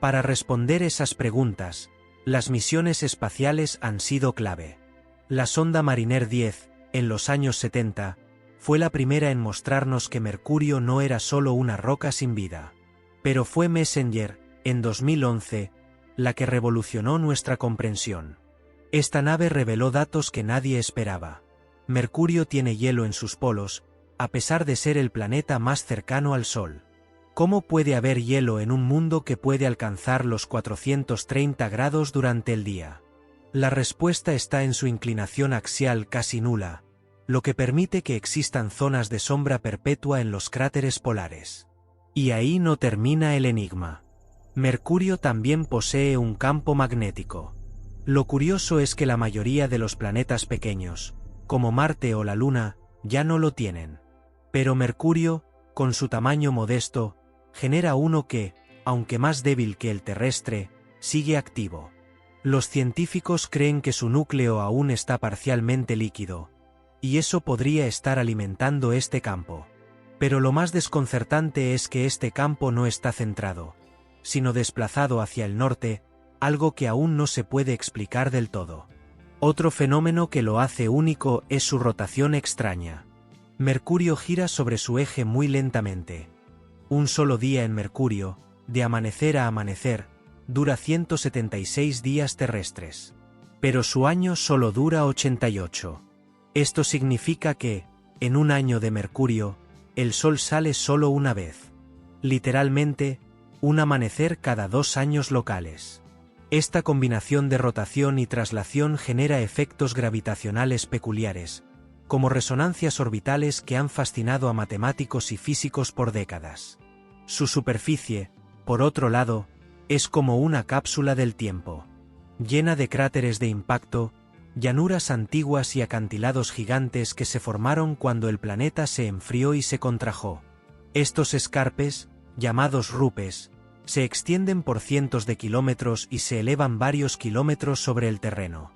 Para responder esas preguntas, las misiones espaciales han sido clave. La sonda Mariner 10, en los años 70, fue la primera en mostrarnos que Mercurio no era solo una roca sin vida. Pero fue Messenger, en 2011, la que revolucionó nuestra comprensión. Esta nave reveló datos que nadie esperaba. Mercurio tiene hielo en sus polos, a pesar de ser el planeta más cercano al Sol. ¿Cómo puede haber hielo en un mundo que puede alcanzar los 430 grados durante el día? La respuesta está en su inclinación axial casi nula, lo que permite que existan zonas de sombra perpetua en los cráteres polares. Y ahí no termina el enigma. Mercurio también posee un campo magnético. Lo curioso es que la mayoría de los planetas pequeños, como Marte o la Luna, ya no lo tienen. Pero Mercurio, con su tamaño modesto, genera uno que, aunque más débil que el terrestre, sigue activo. Los científicos creen que su núcleo aún está parcialmente líquido, y eso podría estar alimentando este campo. Pero lo más desconcertante es que este campo no está centrado, sino desplazado hacia el norte, algo que aún no se puede explicar del todo. Otro fenómeno que lo hace único es su rotación extraña. Mercurio gira sobre su eje muy lentamente. Un solo día en Mercurio, de amanecer a amanecer, dura 176 días terrestres. Pero su año solo dura 88. Esto significa que, en un año de Mercurio, el Sol sale solo una vez. Literalmente, un amanecer cada 2 años locales. Esta combinación de rotación y traslación genera efectos gravitacionales peculiares, como resonancias orbitales que han fascinado a matemáticos y físicos por décadas. Su superficie, por otro lado, es como una cápsula del tiempo, llena de cráteres de impacto, llanuras antiguas y acantilados gigantes que se formaron cuando el planeta se enfrió y se contrajo. Estos escarpes, llamados rupes, se extienden por cientos de kilómetros y se elevan varios kilómetros sobre el terreno.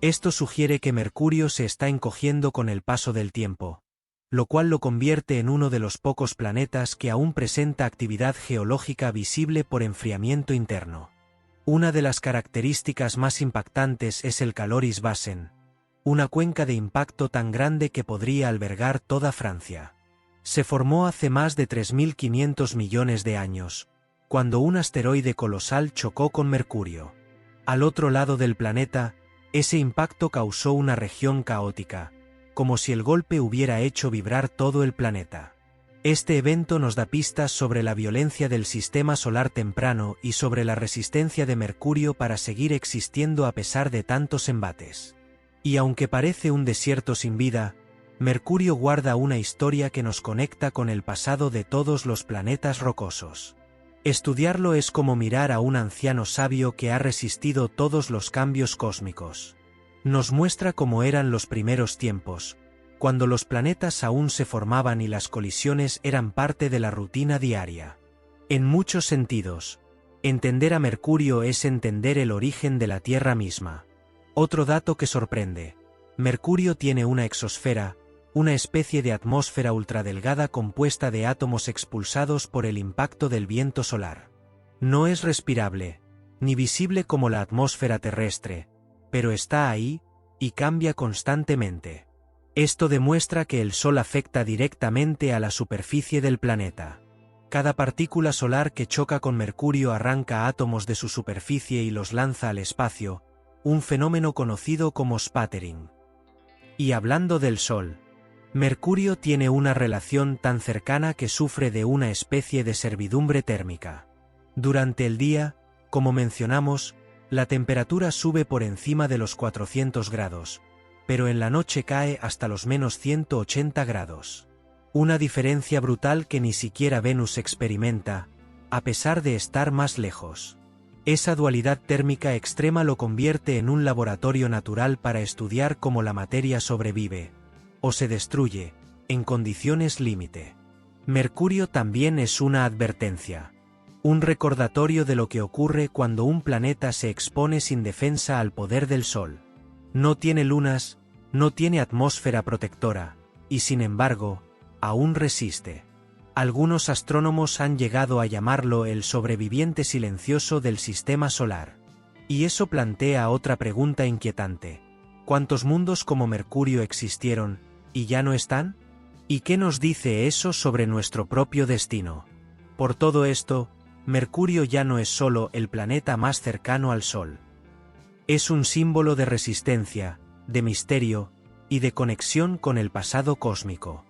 Esto sugiere que Mercurio se está encogiendo con el paso del tiempo, lo cual lo convierte en uno de los pocos planetas que aún presenta actividad geológica visible por enfriamiento interno. Una de las características más impactantes es el Caloris Basin, una cuenca de impacto tan grande que podría albergar toda Francia. Se formó hace más de 3.500 millones de años, cuando un asteroide colosal chocó con Mercurio. Al otro lado del planeta, ese impacto causó una región caótica, como si el golpe hubiera hecho vibrar todo el planeta. Este evento nos da pistas sobre la violencia del sistema solar temprano y sobre la resistencia de Mercurio para seguir existiendo a pesar de tantos embates. Y aunque parece un desierto sin vida, Mercurio guarda una historia que nos conecta con el pasado de todos los planetas rocosos. Estudiarlo es como mirar a un anciano sabio que ha resistido todos los cambios cósmicos. Nos muestra cómo eran los primeros tiempos, cuando los planetas aún se formaban y las colisiones eran parte de la rutina diaria. En muchos sentidos, entender a Mercurio es entender el origen de la Tierra misma. Otro dato que sorprende: Mercurio tiene una exosfera, una especie de atmósfera ultradelgada compuesta de átomos expulsados por el impacto del viento solar. No es respirable, ni visible como la atmósfera terrestre, pero está ahí, y cambia constantemente. Esto demuestra que el Sol afecta directamente a la superficie del planeta. Cada partícula solar que choca con Mercurio arranca átomos de su superficie y los lanza al espacio, un fenómeno conocido como spattering. Y hablando del Sol, Mercurio tiene una relación tan cercana que sufre de una especie de servidumbre térmica. Durante el día, como mencionamos, la temperatura sube por encima de los 400 grados, pero en la noche cae hasta los menos 180 grados. Una diferencia brutal que ni siquiera Venus experimenta, a pesar de estar más lejos. Esa dualidad térmica extrema lo convierte en un laboratorio natural para estudiar cómo la materia sobrevive, o se destruye, en condiciones límite. Mercurio también es una advertencia. Un recordatorio de lo que ocurre cuando un planeta se expone sin defensa al poder del Sol. No tiene lunas, no tiene atmósfera protectora, y sin embargo, aún resiste. Algunos astrónomos han llegado a llamarlo el sobreviviente silencioso del sistema solar. Y eso plantea otra pregunta inquietante. ¿Cuántos mundos como Mercurio existieron, y ya no están? ¿Y qué nos dice eso sobre nuestro propio destino? Por todo esto, Mercurio ya no es solo el planeta más cercano al Sol. Es un símbolo de resistencia, de misterio, y de conexión con el pasado cósmico.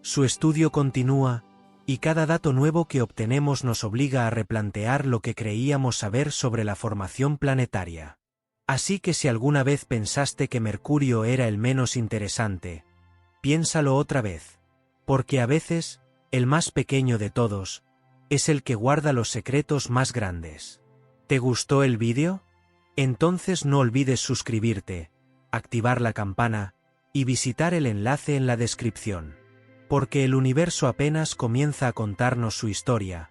Su estudio continúa, y cada dato nuevo que obtenemos nos obliga a replantear lo que creíamos saber sobre la formación planetaria. Así que si alguna vez pensaste que Mercurio era el menos interesante, piénsalo otra vez. Porque a veces, el más pequeño de todos, es el que guarda los secretos más grandes. ¿Te gustó el vídeo? Entonces no olvides suscribirte, activar la campana, y visitar el enlace en la descripción. Porque el universo apenas comienza a contarnos su historia,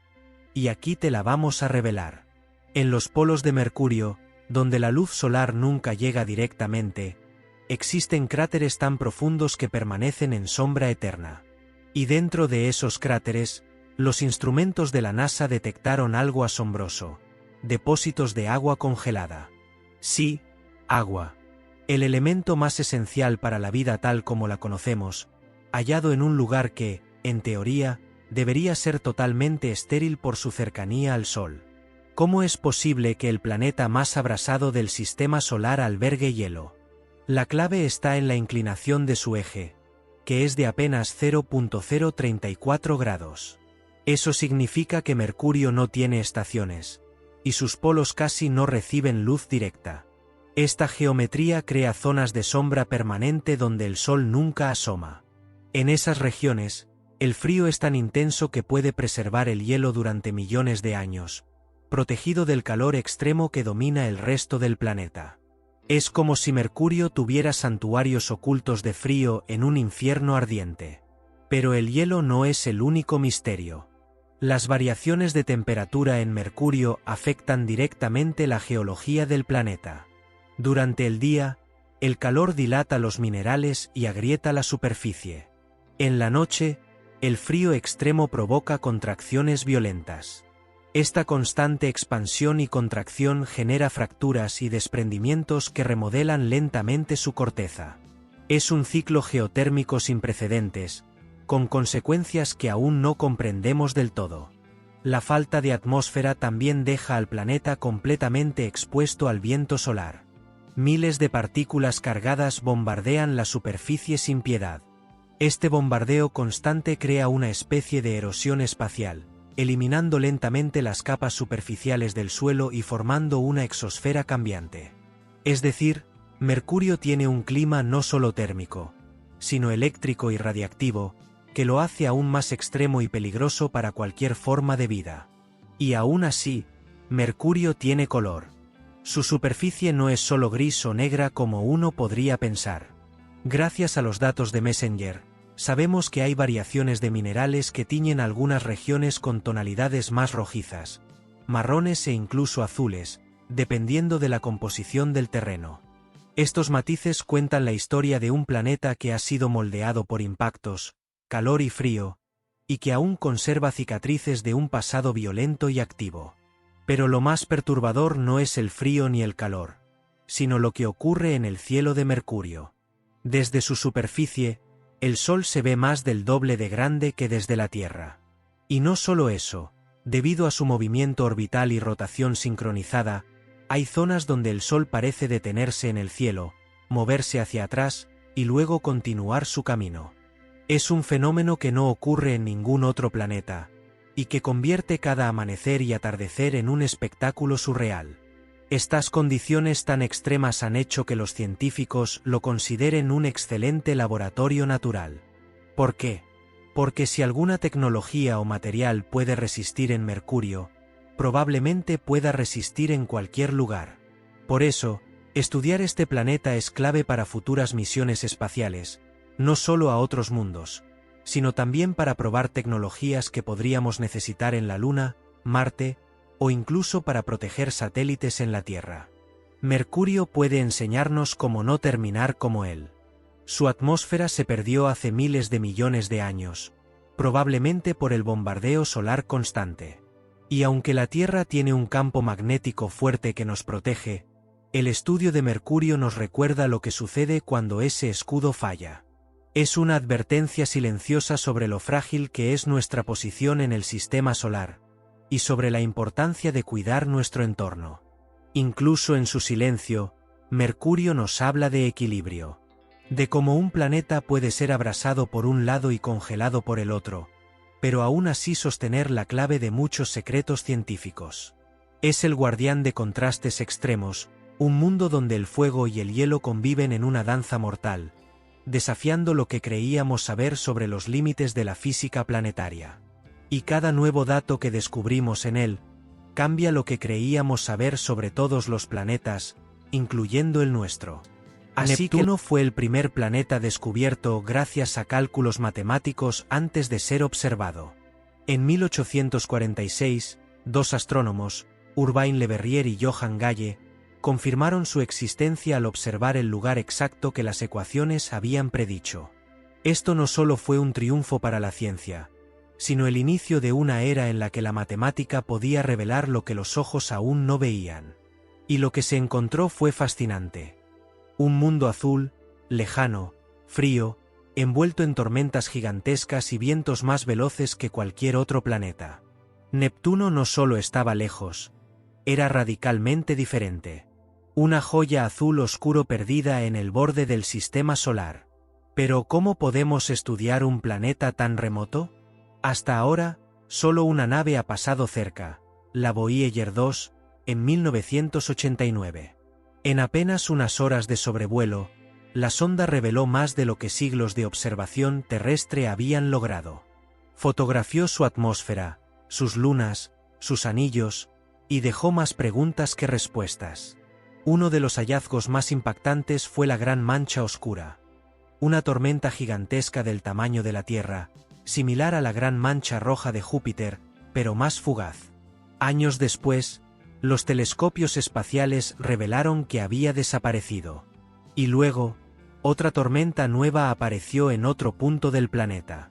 y aquí te la vamos a revelar. En los polos de Mercurio, donde la luz solar nunca llega directamente, existen cráteres tan profundos que permanecen en sombra eterna. Y dentro de esos cráteres, los instrumentos de la NASA detectaron algo asombroso: depósitos de agua congelada. Sí, agua. El elemento más esencial para la vida tal como la conocemos, hallado en un lugar que, en teoría, debería ser totalmente estéril por su cercanía al Sol. ¿Cómo es posible que el planeta más abrasado del sistema solar albergue hielo? La clave está en la inclinación de su eje, que es de apenas 0.034 grados. Eso significa que Mercurio no tiene estaciones, y sus polos casi no reciben luz directa. Esta geometría crea zonas de sombra permanente donde el Sol nunca asoma. En esas regiones, el frío es tan intenso que puede preservar el hielo durante millones de años, protegido del calor extremo que domina el resto del planeta. Es como si Mercurio tuviera santuarios ocultos de frío en un infierno ardiente. Pero el hielo no es el único misterio. Las variaciones de temperatura en Mercurio afectan directamente la geología del planeta. Durante el día, el calor dilata los minerales y agrieta la superficie. En la noche, el frío extremo provoca contracciones violentas. Esta constante expansión y contracción genera fracturas y desprendimientos que remodelan lentamente su corteza. Es un ciclo geotérmico sin precedentes, con consecuencias que aún no comprendemos del todo. La falta de atmósfera también deja al planeta completamente expuesto al viento solar. Miles de partículas cargadas bombardean la superficie sin piedad. Este bombardeo constante crea una especie de erosión espacial, eliminando lentamente las capas superficiales del suelo y formando una exosfera cambiante. Es decir, Mercurio tiene un clima no solo térmico, sino eléctrico y radiactivo, que lo hace aún más extremo y peligroso para cualquier forma de vida. Y aún así, Mercurio tiene color. Su superficie no es solo gris o negra como uno podría pensar. Gracias a los datos de Messenger, sabemos que hay variaciones de minerales que tiñen algunas regiones con tonalidades más rojizas, marrones e incluso azules, dependiendo de la composición del terreno. Estos matices cuentan la historia de un planeta que ha sido moldeado por impactos, calor y frío, y que aún conserva cicatrices de un pasado violento y activo. Pero lo más perturbador no es el frío ni el calor, sino lo que ocurre en el cielo de Mercurio. Desde su superficie, el Sol se ve más del doble de grande que desde la Tierra. Y no solo eso, debido a su movimiento orbital y rotación sincronizada, hay zonas donde el Sol parece detenerse en el cielo, moverse hacia atrás, y luego continuar su camino. Es un fenómeno que no ocurre en ningún otro planeta, y que convierte cada amanecer y atardecer en un espectáculo surreal. Estas condiciones tan extremas han hecho que los científicos lo consideren un excelente laboratorio natural. ¿Por qué? Porque si alguna tecnología o material puede resistir en Mercurio, probablemente pueda resistir en cualquier lugar. Por eso, estudiar este planeta es clave para futuras misiones espaciales, no solo a otros mundos, sino también para probar tecnologías que podríamos necesitar en la Luna, Marte, o incluso para proteger satélites en la Tierra. Mercurio puede enseñarnos cómo no terminar como él. Su atmósfera se perdió hace miles de millones de años, probablemente por el bombardeo solar constante. Y aunque la Tierra tiene un campo magnético fuerte que nos protege, el estudio de Mercurio nos recuerda lo que sucede cuando ese escudo falla. Es una advertencia silenciosa sobre lo frágil que es nuestra posición en el sistema solar, y sobre la importancia de cuidar nuestro entorno. Incluso en su silencio, Mercurio nos habla de equilibrio, de cómo un planeta puede ser abrasado por un lado y congelado por el otro, pero aún así sostener la clave de muchos secretos científicos. Es el guardián de contrastes extremos, un mundo donde el fuego y el hielo conviven en una danza mortal, desafiando lo que creíamos saber sobre los límites de la física planetaria. Y cada nuevo dato que descubrimos en él, cambia lo que creíamos saber sobre todos los planetas, incluyendo el nuestro. Así Neptuno fue el primer planeta descubierto gracias a cálculos matemáticos antes de ser observado. En 1846, dos astrónomos, Urbain Le Verrier y Johann Galle, confirmaron su existencia al observar el lugar exacto que las ecuaciones habían predicho. Esto no solo fue un triunfo para la ciencia, sino el inicio de una era en la que la matemática podía revelar lo que los ojos aún no veían. Y lo que se encontró fue fascinante. Un mundo azul, lejano, frío, envuelto en tormentas gigantescas y vientos más veloces que cualquier otro planeta. Neptuno no solo estaba lejos, era radicalmente diferente. Una joya azul oscuro perdida en el borde del sistema solar. Pero ¿cómo podemos estudiar un planeta tan remoto? Hasta ahora, solo una nave ha pasado cerca, la Voyager 2, en 1989. En apenas unas horas de sobrevuelo, la sonda reveló más de lo que siglos de observación terrestre habían logrado. Fotografió su atmósfera, sus lunas, sus anillos, y dejó más preguntas que respuestas. Uno de los hallazgos más impactantes fue la Gran Mancha Oscura. Una tormenta gigantesca del tamaño de la Tierra, similar a la Gran Mancha Roja de Júpiter, pero más fugaz. Años después, los telescopios espaciales revelaron que había desaparecido. Y luego, otra tormenta nueva apareció en otro punto del planeta.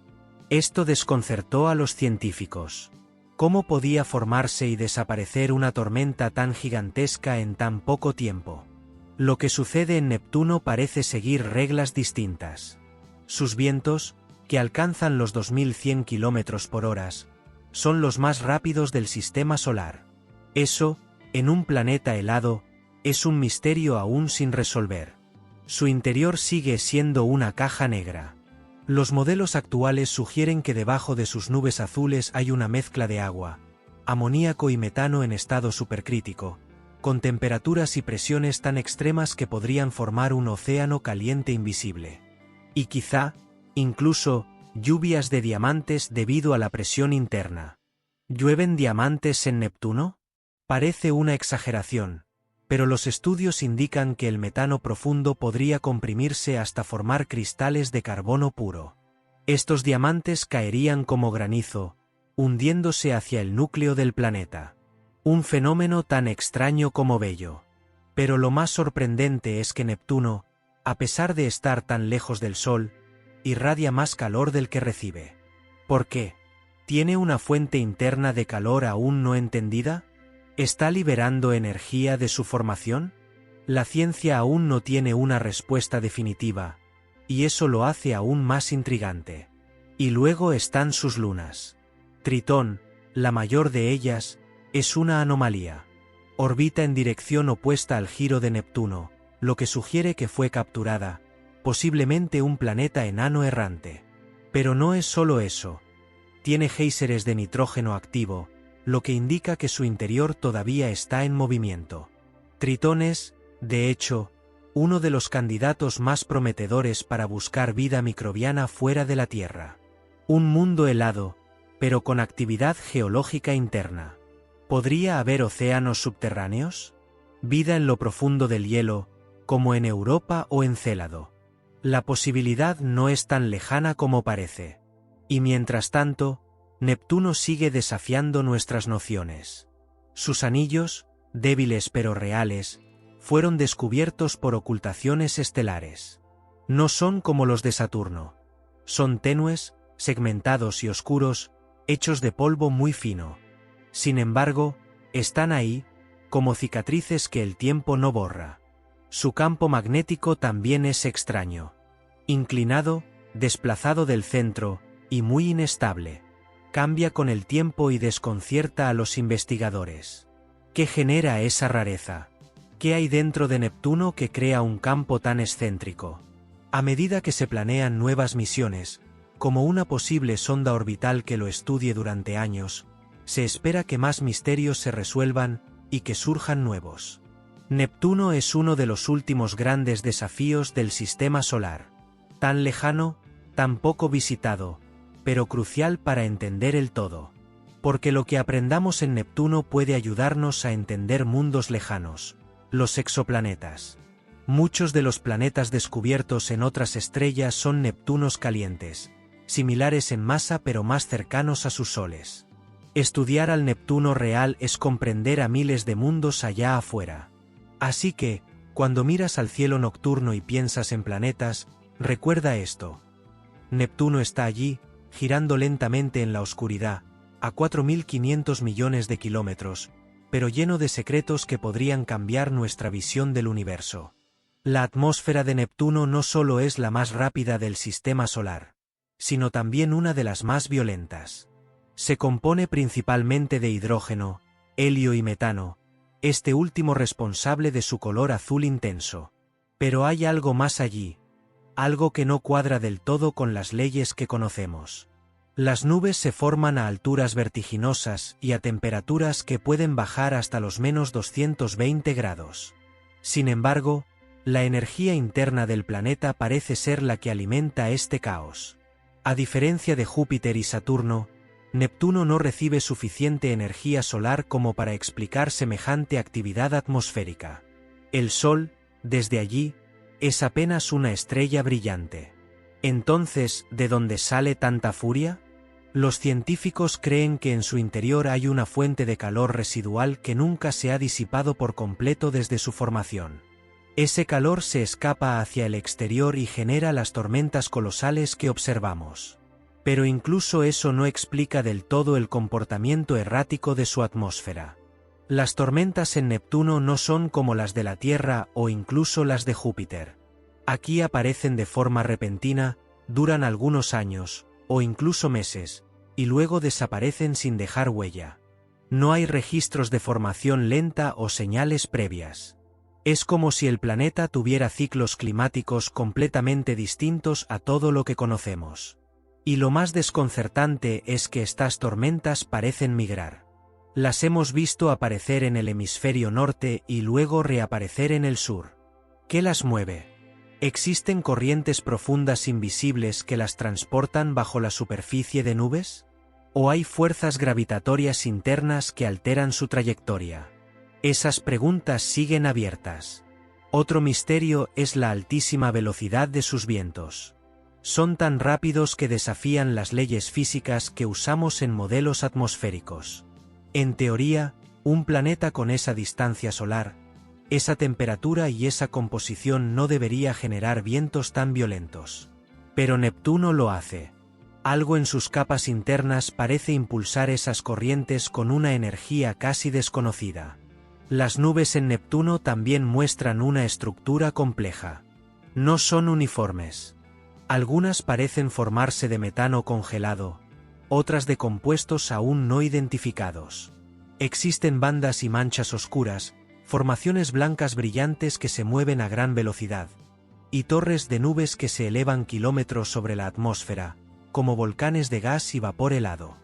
Esto desconcertó a los científicos. ¿Cómo podía formarse y desaparecer una tormenta tan gigantesca en tan poco tiempo? Lo que sucede en Neptuno parece seguir reglas distintas. Sus vientos, que alcanzan los 2100 km por hora, son los más rápidos del sistema solar. Eso, en un planeta helado, es un misterio aún sin resolver. Su interior sigue siendo una caja negra. Los modelos actuales sugieren que debajo de sus nubes azules hay una mezcla de agua, amoníaco y metano en estado supercrítico, con temperaturas y presiones tan extremas que podrían formar un océano caliente invisible. Y quizá, incluso, lluvias de diamantes debido a la presión interna. ¿Llueven diamantes en Neptuno? Parece una exageración, pero los estudios indican que el metano profundo podría comprimirse hasta formar cristales de carbono puro. Estos diamantes caerían como granizo, hundiéndose hacia el núcleo del planeta. Un fenómeno tan extraño como bello. Pero lo más sorprendente es que Neptuno, a pesar de estar tan lejos del Sol, irradia más calor del que recibe. ¿Por qué? ¿Tiene una fuente interna de calor aún no entendida? ¿Está liberando energía de su formación? La ciencia aún no tiene una respuesta definitiva, y eso lo hace aún más intrigante. Y luego están sus lunas. Tritón, la mayor de ellas, es una anomalía. Orbita en dirección opuesta al giro de Neptuno, lo que sugiere que fue capturada, posiblemente un planeta enano errante. Pero no es solo eso. Tiene géiseres de nitrógeno activo, lo que indica que su interior todavía está en movimiento. Tritón es, de hecho, uno de los candidatos más prometedores para buscar vida microbiana fuera de la Tierra. Un mundo helado, pero con actividad geológica interna. ¿Podría haber océanos subterráneos? ¿Vida en lo profundo del hielo, como en Europa o Encélado? La posibilidad no es tan lejana como parece. Y mientras tanto, Neptuno sigue desafiando nuestras nociones. Sus anillos, débiles pero reales, fueron descubiertos por ocultaciones estelares. No son como los de Saturno. Son tenues, segmentados y oscuros, hechos de polvo muy fino. Sin embargo, están ahí, como cicatrices que el tiempo no borra. Su campo magnético también es extraño. Inclinado, desplazado del centro, y muy inestable. Cambia con el tiempo y desconcierta a los investigadores. ¿Qué genera esa rareza? ¿Qué hay dentro de Neptuno que crea un campo tan excéntrico? A medida que se planean nuevas misiones, como una posible sonda orbital que lo estudie durante años, se espera que más misterios se resuelvan y que surjan nuevos. Neptuno es uno de los últimos grandes desafíos del Sistema Solar. Tan lejano, tan poco visitado, pero crucial para entender el todo. Porque lo que aprendamos en Neptuno puede ayudarnos a entender mundos lejanos, los exoplanetas. Muchos de los planetas descubiertos en otras estrellas son Neptunos calientes, similares en masa pero más cercanos a sus soles. Estudiar al Neptuno real es comprender a miles de mundos allá afuera. Así que, cuando miras al cielo nocturno y piensas en planetas, recuerda esto. Neptuno está allí, girando lentamente en la oscuridad, a 4.500 millones de kilómetros, pero lleno de secretos que podrían cambiar nuestra visión del universo. La atmósfera de Neptuno no solo es la más rápida del Sistema Solar, sino también una de las más violentas. Se compone principalmente de hidrógeno, helio y metano, este último responsable de su color azul intenso. Pero hay algo más allí, algo que no cuadra del todo con las leyes que conocemos. Las nubes se forman a alturas vertiginosas y a temperaturas que pueden bajar hasta los menos 220 grados. Sin embargo, la energía interna del planeta parece ser la que alimenta este caos. A diferencia de Júpiter y Saturno, Neptuno no recibe suficiente energía solar como para explicar semejante actividad atmosférica. El Sol, desde allí, es apenas una estrella brillante. Entonces, ¿de dónde sale tanta furia? Los científicos creen que en su interior hay una fuente de calor residual que nunca se ha disipado por completo desde su formación. Ese calor se escapa hacia el exterior y genera las tormentas colosales que observamos. Pero incluso eso no explica del todo el comportamiento errático de su atmósfera. Las tormentas en Neptuno no son como las de la Tierra o incluso las de Júpiter. Aquí aparecen de forma repentina, duran algunos años, o incluso meses, y luego desaparecen sin dejar huella. No hay registros de formación lenta o señales previas. Es como si el planeta tuviera ciclos climáticos completamente distintos a todo lo que conocemos. Y lo más desconcertante es que estas tormentas parecen migrar. Las hemos visto aparecer en el hemisferio norte y luego reaparecer en el sur. ¿Qué las mueve? ¿Existen corrientes profundas invisibles que las transportan bajo la superficie de nubes? ¿O hay fuerzas gravitatorias internas que alteran su trayectoria? Esas preguntas siguen abiertas. Otro misterio es la altísima velocidad de sus vientos. Son tan rápidos que desafían las leyes físicas que usamos en modelos atmosféricos. En teoría, un planeta con esa distancia solar, esa temperatura y esa composición no debería generar vientos tan violentos. Pero Neptuno lo hace. Algo en sus capas internas parece impulsar esas corrientes con una energía casi desconocida. Las nubes en Neptuno también muestran una estructura compleja. No son uniformes. Algunas parecen formarse de metano congelado, otras de compuestos aún no identificados. Existen bandas y manchas oscuras, formaciones blancas brillantes que se mueven a gran velocidad, y torres de nubes que se elevan kilómetros sobre la atmósfera, como volcanes de gas y vapor helado.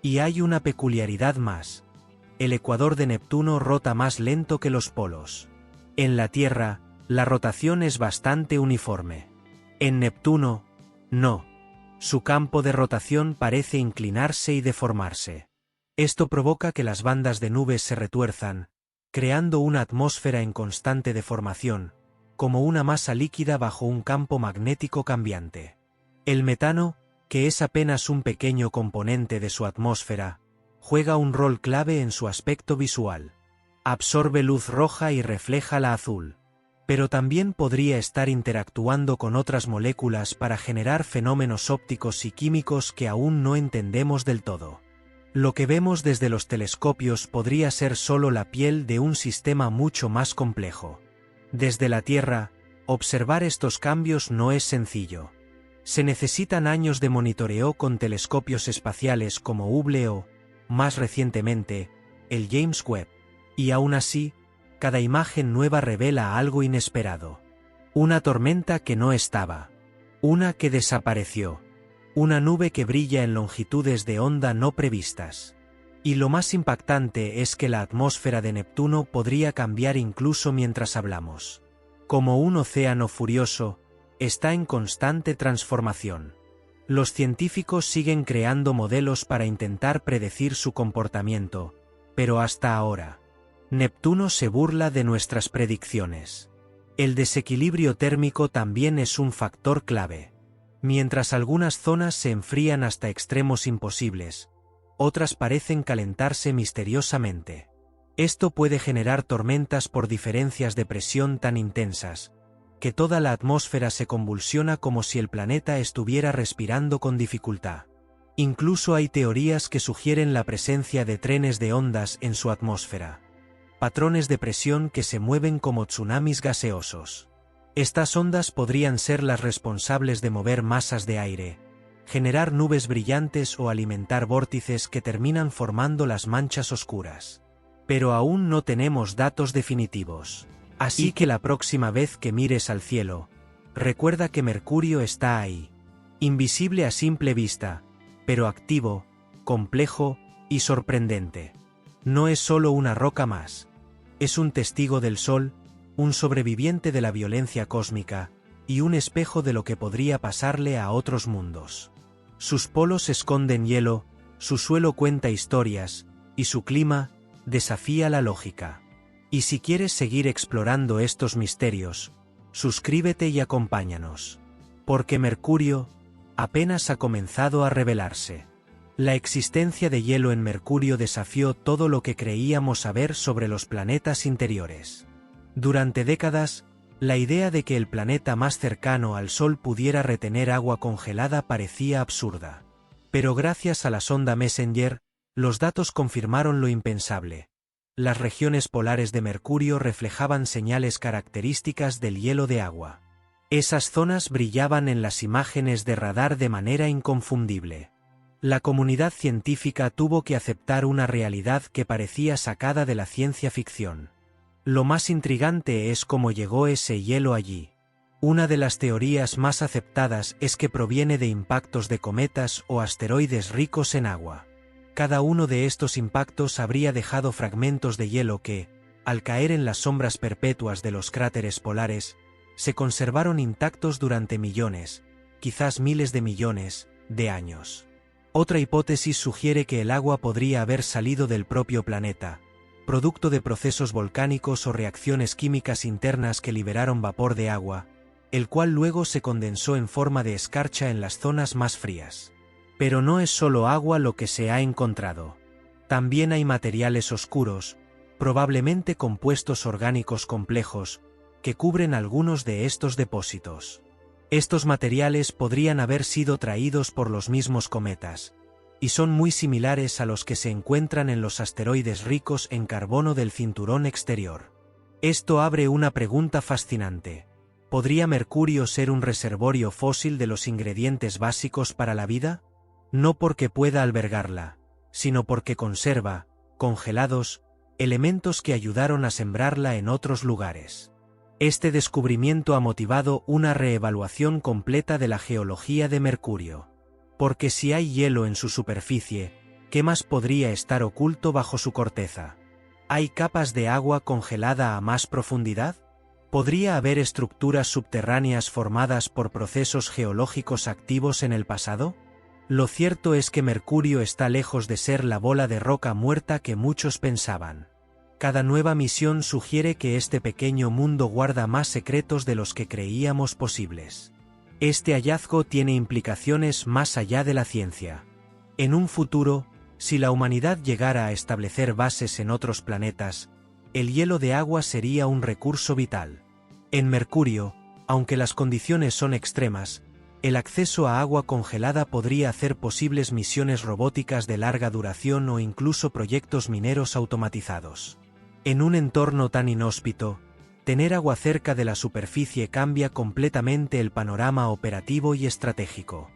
Y hay una peculiaridad más. El ecuador de Neptuno rota más lento que los polos. En la Tierra, la rotación es bastante uniforme. En Neptuno, no. Su campo de rotación parece inclinarse y deformarse. Esto provoca que las bandas de nubes se retuerzan, creando una atmósfera en constante deformación, como una masa líquida bajo un campo magnético cambiante. El metano, que es apenas un pequeño componente de su atmósfera, juega un rol clave en su aspecto visual. Absorbe luz roja y refleja la azul. Pero también podría estar interactuando con otras moléculas para generar fenómenos ópticos y químicos que aún no entendemos del todo. Lo que vemos desde los telescopios podría ser solo la piel de un sistema mucho más complejo. Desde la Tierra, observar estos cambios no es sencillo. Se necesitan años de monitoreo con telescopios espaciales como Hubble o, más recientemente, el James Webb. Y aún así, cada imagen nueva revela algo inesperado. Una tormenta que no estaba. Una que desapareció. Una nube que brilla en longitudes de onda no previstas. Y lo más impactante es que la atmósfera de Neptuno podría cambiar incluso mientras hablamos. Como un océano furioso, está en constante transformación. Los científicos siguen creando modelos para intentar predecir su comportamiento, pero hasta ahora, Neptuno se burla de nuestras predicciones. El desequilibrio térmico también es un factor clave. Mientras algunas zonas se enfrían hasta extremos imposibles, otras parecen calentarse misteriosamente. Esto puede generar tormentas por diferencias de presión tan intensas, que toda la atmósfera se convulsiona como si el planeta estuviera respirando con dificultad. Incluso hay teorías que sugieren la presencia de trenes de ondas en su atmósfera. Patrones de presión que se mueven como tsunamis gaseosos. Estas ondas podrían ser las responsables de mover masas de aire, generar nubes brillantes o alimentar vórtices que terminan formando las manchas oscuras. Pero aún no tenemos datos definitivos. Así que la próxima vez que mires al cielo, recuerda que Mercurio está ahí. Invisible a simple vista, pero activo, complejo y sorprendente. No es solo una roca más. Es un testigo del Sol, un sobreviviente de la violencia cósmica, y un espejo de lo que podría pasarle a otros mundos. Sus polos esconden hielo, su suelo cuenta historias, y su clima desafía la lógica. Y si quieres seguir explorando estos misterios, suscríbete y acompáñanos. Porque Mercurio apenas ha comenzado a revelarse. La existencia de hielo en Mercurio desafió todo lo que creíamos saber sobre los planetas interiores. Durante décadas, la idea de que el planeta más cercano al Sol pudiera retener agua congelada parecía absurda. Pero gracias a la sonda Messenger, los datos confirmaron lo impensable. Las regiones polares de Mercurio reflejaban señales características del hielo de agua. Esas zonas brillaban en las imágenes de radar de manera inconfundible. La comunidad científica tuvo que aceptar una realidad que parecía sacada de la ciencia ficción. Lo más intrigante es cómo llegó ese hielo allí. Una de las teorías más aceptadas es que proviene de impactos de cometas o asteroides ricos en agua. Cada uno de estos impactos habría dejado fragmentos de hielo que, al caer en las sombras perpetuas de los cráteres polares, se conservaron intactos durante millones, quizás miles de millones, de años. Otra hipótesis sugiere que el agua podría haber salido del propio planeta, producto de procesos volcánicos o reacciones químicas internas que liberaron vapor de agua, el cual luego se condensó en forma de escarcha en las zonas más frías. Pero no es solo agua lo que se ha encontrado. También hay materiales oscuros, probablemente compuestos orgánicos complejos, que cubren algunos de estos depósitos. Estos materiales podrían haber sido traídos por los mismos cometas, y son muy similares a los que se encuentran en los asteroides ricos en carbono del cinturón exterior. Esto abre una pregunta fascinante. ¿Podría Mercurio ser un reservorio fósil de los ingredientes básicos para la vida? No porque pueda albergarla, sino porque conserva, congelados, elementos que ayudaron a sembrarla en otros lugares. Este descubrimiento ha motivado una reevaluación completa de la geología de Mercurio. Porque si hay hielo en su superficie, ¿qué más podría estar oculto bajo su corteza? ¿Hay capas de agua congelada a más profundidad? ¿Podría haber estructuras subterráneas formadas por procesos geológicos activos en el pasado? Lo cierto es que Mercurio está lejos de ser la bola de roca muerta que muchos pensaban. Cada nueva misión sugiere que este pequeño mundo guarda más secretos de los que creíamos posibles. Este hallazgo tiene implicaciones más allá de la ciencia. En un futuro, si la humanidad llegara a establecer bases en otros planetas, el hielo de agua sería un recurso vital. En Mercurio, aunque las condiciones son extremas, el acceso a agua congelada podría hacer posibles misiones robóticas de larga duración o incluso proyectos mineros automatizados. En un entorno tan inhóspito, tener agua cerca de la superficie cambia completamente el panorama operativo y estratégico.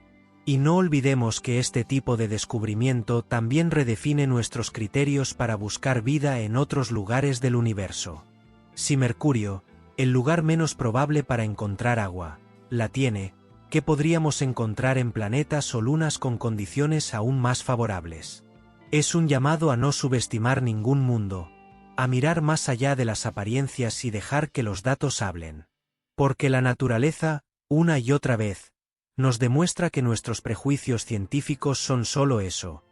Y no olvidemos que este tipo de descubrimiento también redefine nuestros criterios para buscar vida en otros lugares del universo. Si Mercurio, el lugar menos probable para encontrar agua, la tiene, ¿qué podríamos encontrar en planetas o lunas con condiciones aún más favorables? Es un llamado a no subestimar ningún mundo, a mirar más allá de las apariencias y dejar que los datos hablen. Porque la naturaleza, una y otra vez, nos demuestra que nuestros prejuicios científicos son solo eso,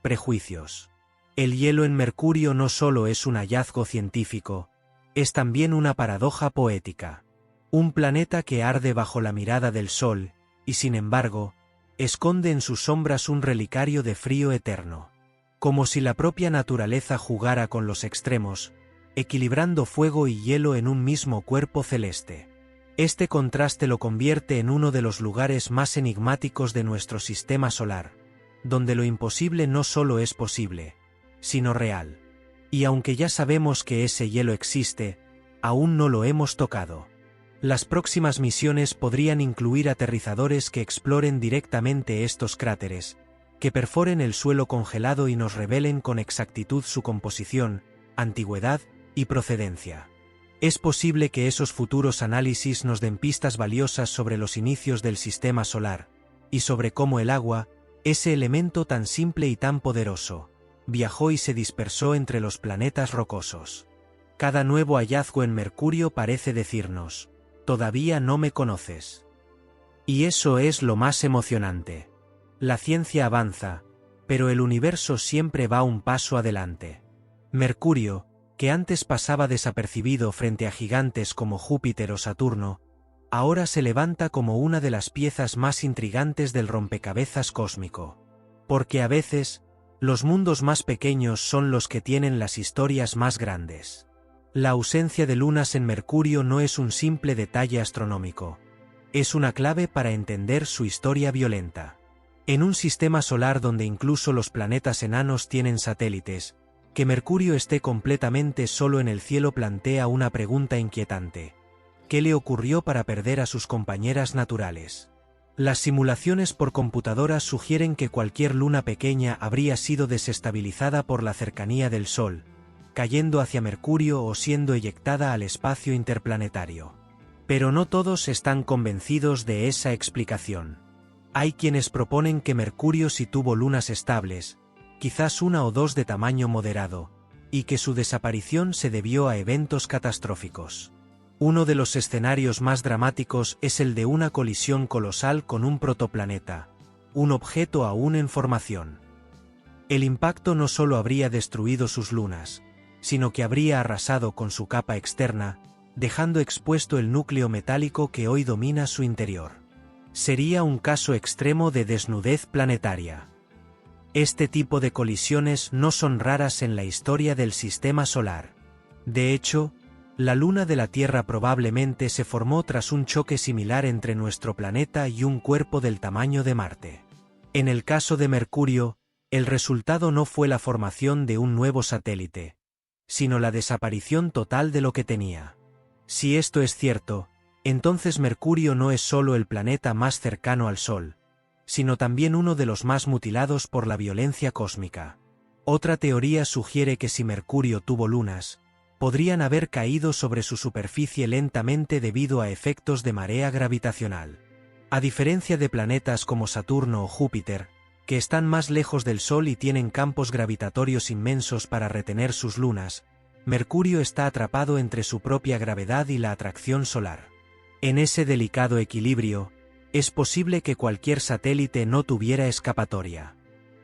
prejuicios. El hielo en Mercurio no solo es un hallazgo científico, es también una paradoja poética. Un planeta que arde bajo la mirada del Sol, y sin embargo, esconde en sus sombras un relicario de frío eterno. Como si la propia naturaleza jugara con los extremos, equilibrando fuego y hielo en un mismo cuerpo celeste. Este contraste lo convierte en uno de los lugares más enigmáticos de nuestro sistema solar, donde lo imposible no solo es posible, sino real. Y aunque ya sabemos que ese hielo existe, aún no lo hemos tocado. Las próximas misiones podrían incluir aterrizadores que exploren directamente estos cráteres, que perforen el suelo congelado y nos revelen con exactitud su composición, antigüedad y procedencia. Es posible que esos futuros análisis nos den pistas valiosas sobre los inicios del sistema solar, y sobre cómo el agua, ese elemento tan simple y tan poderoso, viajó y se dispersó entre los planetas rocosos. Cada nuevo hallazgo en Mercurio parece decirnos, todavía no me conoces. Y eso es lo más emocionante. La ciencia avanza, pero el universo siempre va un paso adelante. Mercurio, que antes pasaba desapercibido frente a gigantes como Júpiter o Saturno, ahora se levanta como una de las piezas más intrigantes del rompecabezas cósmico. Porque a veces, los mundos más pequeños son los que tienen las historias más grandes. La ausencia de lunas en Mercurio no es un simple detalle astronómico. Es una clave para entender su historia violenta. En un sistema solar donde incluso los planetas enanos tienen satélites, que Mercurio esté completamente solo en el cielo plantea una pregunta inquietante. ¿Qué le ocurrió para perder a sus compañeras naturales? Las simulaciones por computadoras sugieren que cualquier luna pequeña habría sido desestabilizada por la cercanía del Sol, cayendo hacia Mercurio o siendo eyectada al espacio interplanetario. Pero no todos están convencidos de esa explicación. Hay quienes proponen que Mercurio sí tuvo lunas estables, quizás una o dos de tamaño moderado, y que su desaparición se debió a eventos catastróficos. Uno de los escenarios más dramáticos es el de una colisión colosal con un protoplaneta, un objeto aún en formación. El impacto no solo habría destruido sus lunas, sino que habría arrasado con su capa externa, dejando expuesto el núcleo metálico que hoy domina su interior. Sería un caso extremo de desnudez planetaria. Este tipo de colisiones no son raras en la historia del sistema solar. De hecho, la luna de la Tierra probablemente se formó tras un choque similar entre nuestro planeta y un cuerpo del tamaño de Marte. En el caso de Mercurio, el resultado no fue la formación de un nuevo satélite, sino la desaparición total de lo que tenía. Si esto es cierto, entonces Mercurio no es solo el planeta más cercano al Sol, sino también uno de los más mutilados por la violencia cósmica. Otra teoría sugiere que si Mercurio tuvo lunas, podrían haber caído sobre su superficie lentamente debido a efectos de marea gravitacional. A diferencia de planetas como Saturno o Júpiter, que están más lejos del Sol y tienen campos gravitatorios inmensos para retener sus lunas, Mercurio está atrapado entre su propia gravedad y la atracción solar. En ese delicado equilibrio, es posible que cualquier satélite no tuviera escapatoria.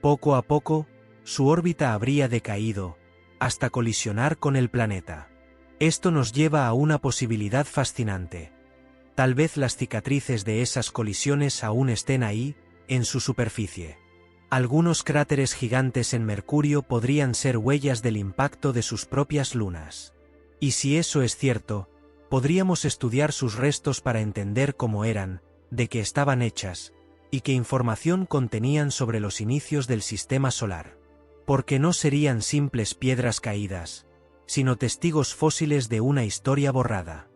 Poco a poco, su órbita habría decaído, hasta colisionar con el planeta. Esto nos lleva a una posibilidad fascinante. Tal vez las cicatrices de esas colisiones aún estén ahí, en su superficie. Algunos cráteres gigantes en Mercurio podrían ser huellas del impacto de sus propias lunas. Y si eso es cierto, Podríamos estudiar sus restos para entender cómo eran, de qué estaban hechas, y qué información contenían sobre los inicios del sistema solar. Porque no serían simples piedras caídas, sino testigos fósiles de una historia borrada.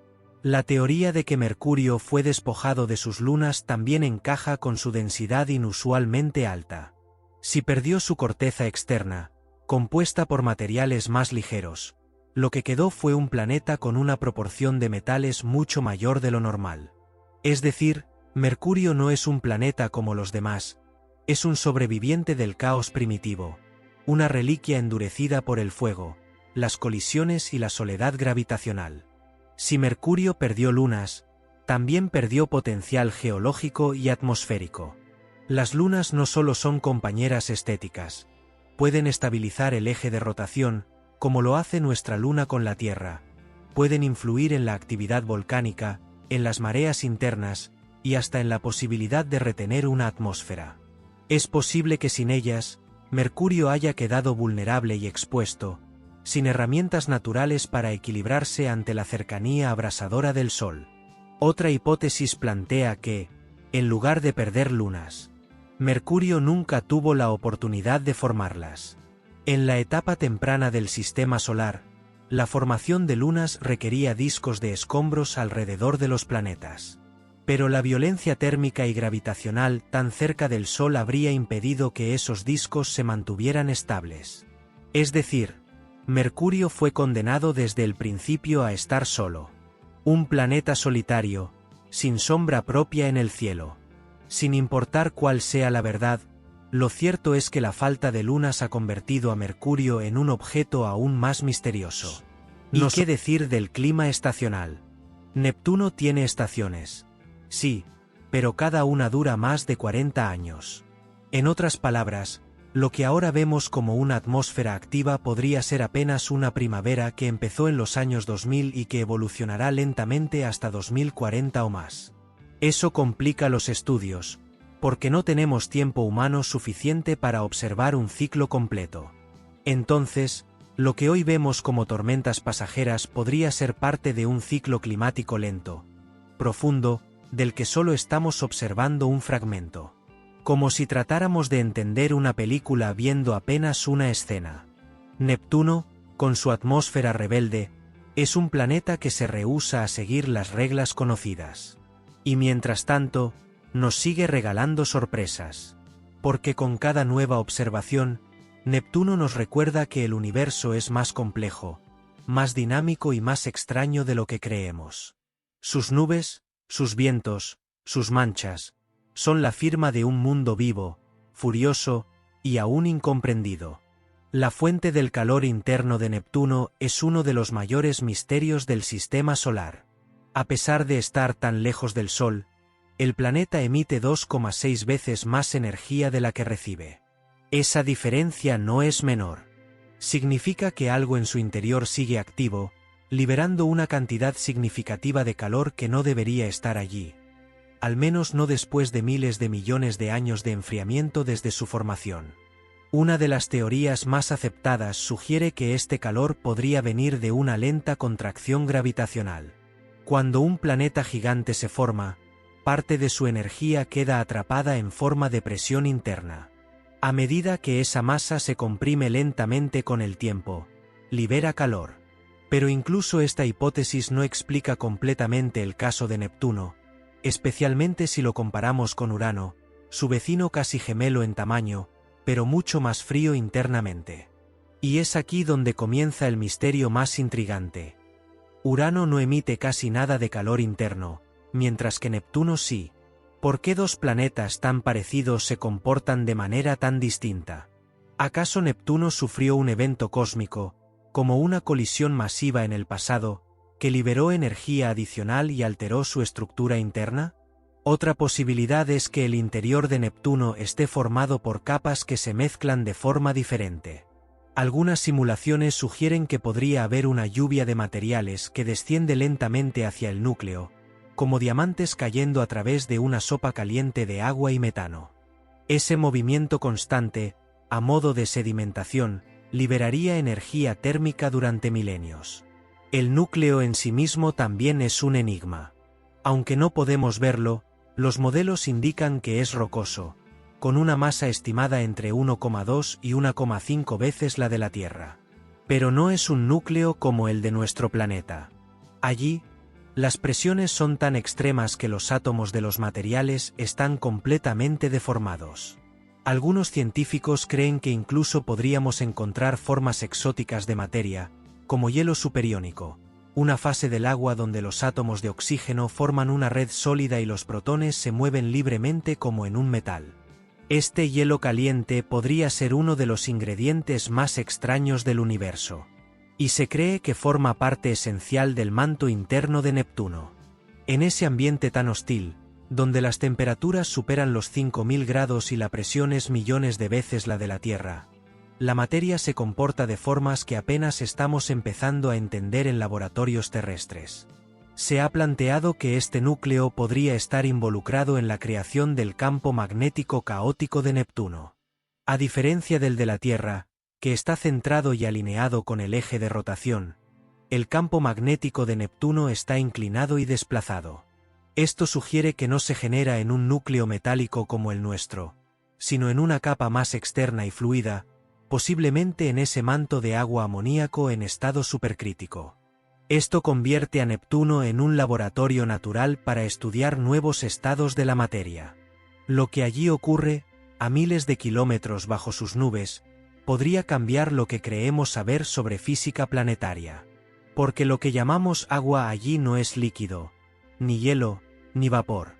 La teoría de que Mercurio fue despojado de sus lunas también encaja con su densidad inusualmente alta. Si perdió su corteza externa, compuesta por materiales más ligeros, lo que quedó fue un planeta con una proporción de metales mucho mayor de lo normal. Es decir, Mercurio no es un planeta como los demás, es un sobreviviente del caos primitivo, una reliquia endurecida por el fuego, las colisiones y la soledad gravitacional. Si Mercurio perdió lunas, también perdió potencial geológico y atmosférico. Las lunas no solo son compañeras estéticas, pueden estabilizar el eje de rotación, como lo hace nuestra luna con la Tierra, pueden influir en la actividad volcánica, en las mareas internas, y hasta en la posibilidad de retener una atmósfera. Es posible que sin ellas, Mercurio haya quedado vulnerable y expuesto, sin herramientas naturales para equilibrarse ante la cercanía abrasadora del Sol. Otra hipótesis plantea que, en lugar de perder lunas, Mercurio nunca tuvo la oportunidad de formarlas. En la etapa temprana del sistema solar, la formación de lunas requería discos de escombros alrededor de los planetas. Pero la violencia térmica y gravitacional tan cerca del Sol habría impedido que esos discos se mantuvieran estables. Es decir, Mercurio fue condenado desde el principio a estar solo. Un planeta solitario, sin sombra propia en el cielo. Sin importar cuál sea la verdad, lo cierto es que la falta de lunas ha convertido a Mercurio en un objeto aún más misterioso. ¿Y qué decir del clima estacional? Neptuno tiene estaciones. Sí, pero cada una dura más de 40 años. En otras palabras, lo que ahora vemos como una atmósfera activa podría ser apenas una primavera que empezó en los años 2000 y que evolucionará lentamente hasta 2040 o más. Eso complica los estudios, porque no tenemos tiempo humano suficiente para observar un ciclo completo. Entonces, lo que hoy vemos como tormentas pasajeras podría ser parte de un ciclo climático lento, profundo, del que solo estamos observando un fragmento. Como si tratáramos de entender una película viendo apenas una escena. Neptuno, con su atmósfera rebelde, es un planeta que se rehúsa a seguir las reglas conocidas. Y mientras tanto, nos sigue regalando sorpresas. Porque con cada nueva observación, Neptuno nos recuerda que el universo es más complejo, más dinámico y más extraño de lo que creemos. Sus nubes, sus vientos, sus manchas, son la firma de un mundo vivo, furioso y aún incomprendido. La fuente del calor interno de Neptuno es uno de los mayores misterios del sistema solar. A pesar de estar tan lejos del Sol, el planeta emite 2,6 veces más energía de la que recibe. Esa diferencia no es menor. Significa que algo en su interior sigue activo, liberando una cantidad significativa de calor que no debería estar allí. Al menos no después de miles de millones de años de enfriamiento desde su formación. Una de las teorías más aceptadas sugiere que este calor podría venir de una lenta contracción gravitacional. Cuando un planeta gigante se forma, parte de su energía queda atrapada en forma de presión interna. A medida que esa masa se comprime lentamente con el tiempo, libera calor. Pero incluso esta hipótesis no explica completamente el caso de Neptuno, especialmente si lo comparamos con Urano, su vecino casi gemelo en tamaño, pero mucho más frío internamente. Y es aquí donde comienza el misterio más intrigante. Urano no emite casi nada de calor interno, mientras que Neptuno sí. ¿Por qué dos planetas tan parecidos se comportan de manera tan distinta? ¿Acaso Neptuno sufrió un evento cósmico, como una colisión masiva en el pasado, que liberó energía adicional y alteró su estructura interna? Otra posibilidad es que el interior de Neptuno esté formado por capas que se mezclan de forma diferente. Algunas simulaciones sugieren que podría haber una lluvia de materiales que desciende lentamente hacia el núcleo, como diamantes cayendo a través de una sopa caliente de agua y metano. Ese movimiento constante, a modo de sedimentación, liberaría energía térmica durante milenios. El núcleo en sí mismo también es un enigma. Aunque no podemos verlo, los modelos indican que es rocoso, con una masa estimada entre 1,2 y 1,5 veces la de la Tierra. Pero no es un núcleo como el de nuestro planeta. Allí, las presiones son tan extremas que los átomos de los materiales están completamente deformados. Algunos científicos creen que incluso podríamos encontrar formas exóticas de materia, como hielo superiónico, una fase del agua donde los átomos de oxígeno forman una red sólida y los protones se mueven libremente como en un metal. Este hielo caliente podría ser uno de los ingredientes más extraños del universo. Y se cree que forma parte esencial del manto interno de Neptuno. En ese ambiente tan hostil, donde las temperaturas superan los 5000 grados y la presión es millones de veces la de la Tierra, la materia se comporta de formas que apenas estamos empezando a entender en laboratorios terrestres. Se ha planteado que este núcleo podría estar involucrado en la creación del campo magnético caótico de Neptuno. A diferencia del de la Tierra, que está centrado y alineado con el eje de rotación, el campo magnético de Neptuno está inclinado y desplazado. Esto sugiere que no se genera en un núcleo metálico como el nuestro, sino en una capa más externa y fluida, posiblemente en ese manto de agua amoníaco en estado supercrítico. Esto convierte a Neptuno en un laboratorio natural para estudiar nuevos estados de la materia. Lo que allí ocurre, a miles de kilómetros bajo sus nubes, podría cambiar lo que creemos saber sobre física planetaria. Porque lo que llamamos agua allí no es líquido, ni hielo, ni vapor.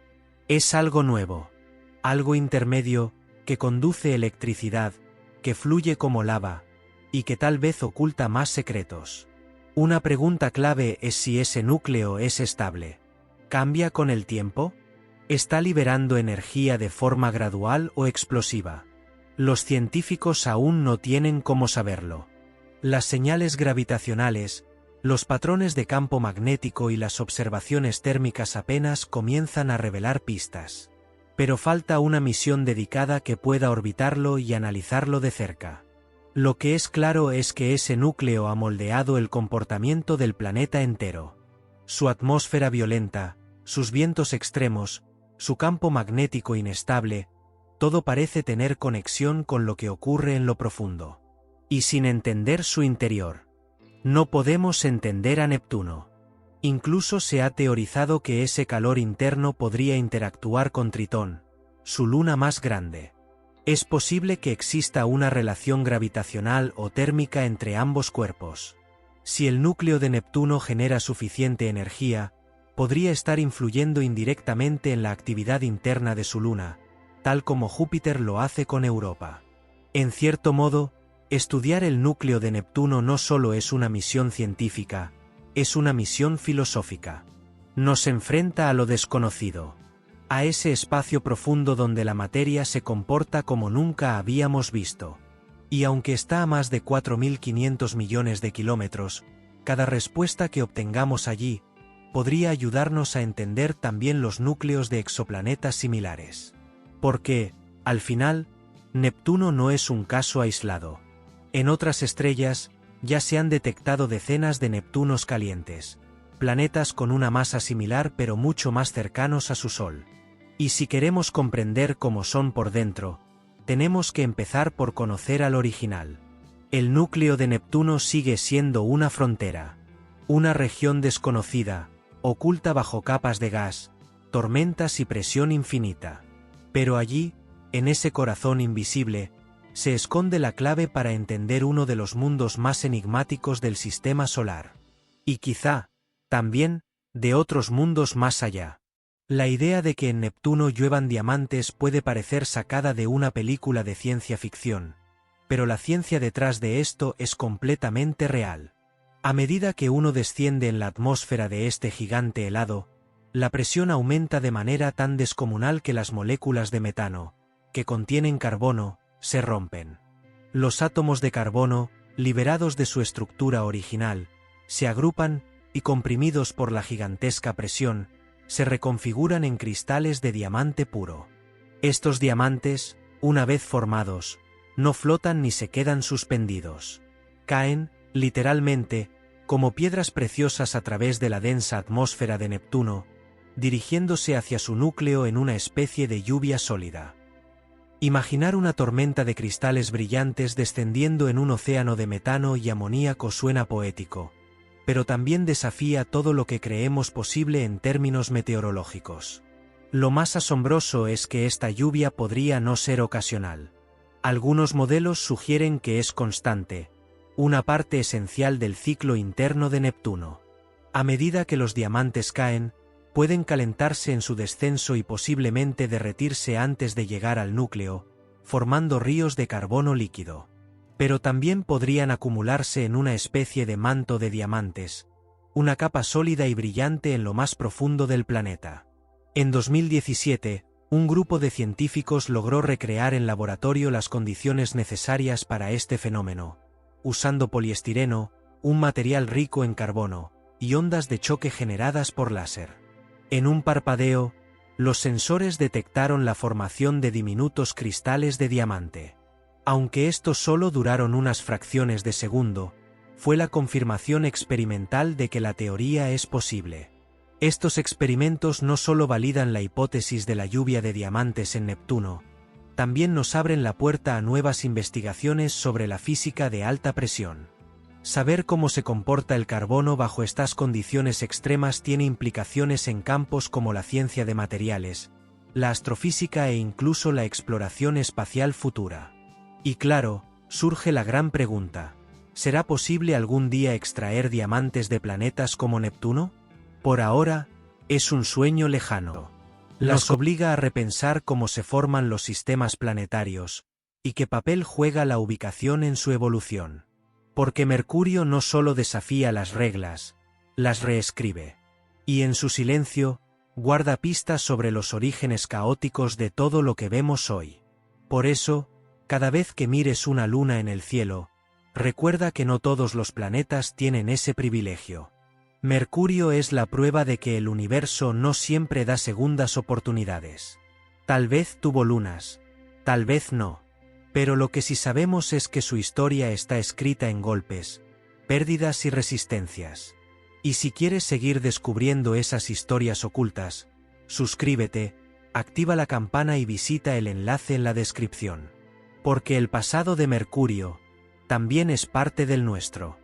Es algo nuevo, algo intermedio, que conduce electricidad, que fluye como lava, y que tal vez oculta más secretos. Una pregunta clave es si ese núcleo es estable. ¿Cambia con el tiempo? ¿Está liberando energía de forma gradual o explosiva? Los científicos aún no tienen cómo saberlo. Las señales gravitacionales, los patrones de campo magnético y las observaciones térmicas apenas comienzan a revelar pistas. Pero falta una misión dedicada que pueda orbitarlo y analizarlo de cerca. Lo que es claro es que ese núcleo ha moldeado el comportamiento del planeta entero. Su atmósfera violenta, sus vientos extremos, su campo magnético inestable, todo parece tener conexión con lo que ocurre en lo profundo. Y sin entender su interior, no podemos entender a Neptuno. Incluso se ha teorizado que ese calor interno podría interactuar con Tritón, su luna más grande. Es posible que exista una relación gravitacional o térmica entre ambos cuerpos. Si el núcleo de Neptuno genera suficiente energía, podría estar influyendo indirectamente en la actividad interna de su luna, tal como Júpiter lo hace con Europa. En cierto modo, estudiar el núcleo de Neptuno no solo es una misión científica, es una misión filosófica. Nos enfrenta a lo desconocido, a ese espacio profundo donde la materia se comporta como nunca habíamos visto. Y aunque está a más de 4.500 millones de kilómetros, cada respuesta que obtengamos allí podría ayudarnos a entender también los núcleos de exoplanetas similares. Porque, al final, Neptuno no es un caso aislado. En otras estrellas, ya se han detectado decenas de Neptunos calientes, planetas con una masa similar pero mucho más cercanos a su Sol. Y si queremos comprender cómo son por dentro, tenemos que empezar por conocer al original. El núcleo de Neptuno sigue siendo una frontera, una región desconocida, oculta bajo capas de gas, tormentas y presión infinita. Pero allí, en ese corazón invisible, se esconde la clave para entender uno de los mundos más enigmáticos del sistema solar. Y quizá, también, de otros mundos más allá. La idea de que en Neptuno lluevan diamantes puede parecer sacada de una película de ciencia ficción, pero la ciencia detrás de esto es completamente real. A medida que uno desciende en la atmósfera de este gigante helado, la presión aumenta de manera tan descomunal que las moléculas de metano, que contienen carbono, se rompen. Los átomos de carbono, liberados de su estructura original, se agrupan y, comprimidos por la gigantesca presión, se reconfiguran en cristales de diamante puro. Estos diamantes, una vez formados, no flotan ni se quedan suspendidos. Caen, literalmente, como piedras preciosas a través de la densa atmósfera de Neptuno, dirigiéndose hacia su núcleo en una especie de lluvia sólida. Imaginar una tormenta de cristales brillantes descendiendo en un océano de metano y amoníaco suena poético, pero también desafía todo lo que creemos posible en términos meteorológicos. Lo más asombroso es que esta lluvia podría no ser ocasional. Algunos modelos sugieren que es constante, una parte esencial del ciclo interno de Neptuno. A medida que los diamantes caen, pueden calentarse en su descenso y posiblemente derretirse antes de llegar al núcleo, formando ríos de carbono líquido. Pero también podrían acumularse en una especie de manto de diamantes, una capa sólida y brillante en lo más profundo del planeta. En 2017, un grupo de científicos logró recrear en laboratorio las condiciones necesarias para este fenómeno, usando poliestireno, un material rico en carbono, y ondas de choque generadas por láser. En un parpadeo, los sensores detectaron la formación de diminutos cristales de diamante. Aunque estos solo duraron unas fracciones de segundo, fue la confirmación experimental de que la teoría es posible. Estos experimentos no solo validan la hipótesis de la lluvia de diamantes en Neptuno, también nos abren la puerta a nuevas investigaciones sobre la física de alta presión. Saber cómo se comporta el carbono bajo estas condiciones extremas tiene implicaciones en campos como la ciencia de materiales, la astrofísica e incluso la exploración espacial futura. Y claro, surge la gran pregunta: ¿será posible algún día extraer diamantes de planetas como Neptuno? Por ahora, es un sueño lejano. Nos obliga a repensar cómo se forman los sistemas planetarios, y qué papel juega la ubicación en su evolución. Porque Mercurio no solo desafía las reglas, las reescribe. Y en su silencio, guarda pistas sobre los orígenes caóticos de todo lo que vemos hoy. Por eso, cada vez que mires una luna en el cielo, recuerda que no todos los planetas tienen ese privilegio. Mercurio es la prueba de que el universo no siempre da segundas oportunidades. Tal vez tuvo lunas, tal vez no. Pero lo que sí sabemos es que su historia está escrita en golpes, pérdidas y resistencias. Y si quieres seguir descubriendo esas historias ocultas, suscríbete, activa la campana y visita el enlace en la descripción. Porque el pasado de Mercurio también es parte del nuestro.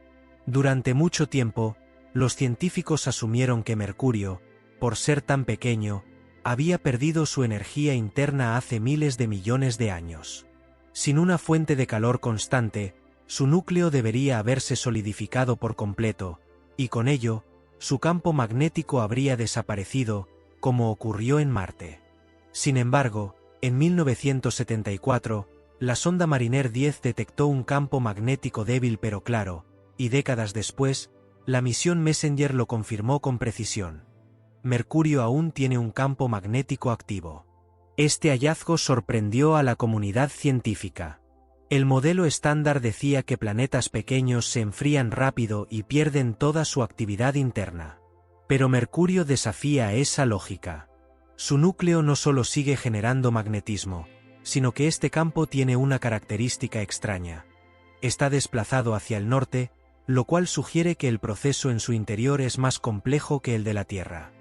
Durante mucho tiempo, los científicos asumieron que Mercurio, por ser tan pequeño, había perdido su energía interna hace miles de millones de años. Sin una fuente de calor constante, su núcleo debería haberse solidificado por completo, y con ello, su campo magnético habría desaparecido, como ocurrió en Marte. Sin embargo, en 1974, la sonda Mariner 10 detectó un campo magnético débil pero claro, y décadas después, la misión Messenger lo confirmó con precisión. Mercurio aún tiene un campo magnético activo. Este hallazgo sorprendió a la comunidad científica. El modelo estándar decía que planetas pequeños se enfrían rápido y pierden toda su actividad interna. Pero Mercurio desafía esa lógica. Su núcleo no solo sigue generando magnetismo, sino que este campo tiene una característica extraña. Está desplazado hacia el norte, lo cual sugiere que el proceso en su interior es más complejo que el de la Tierra.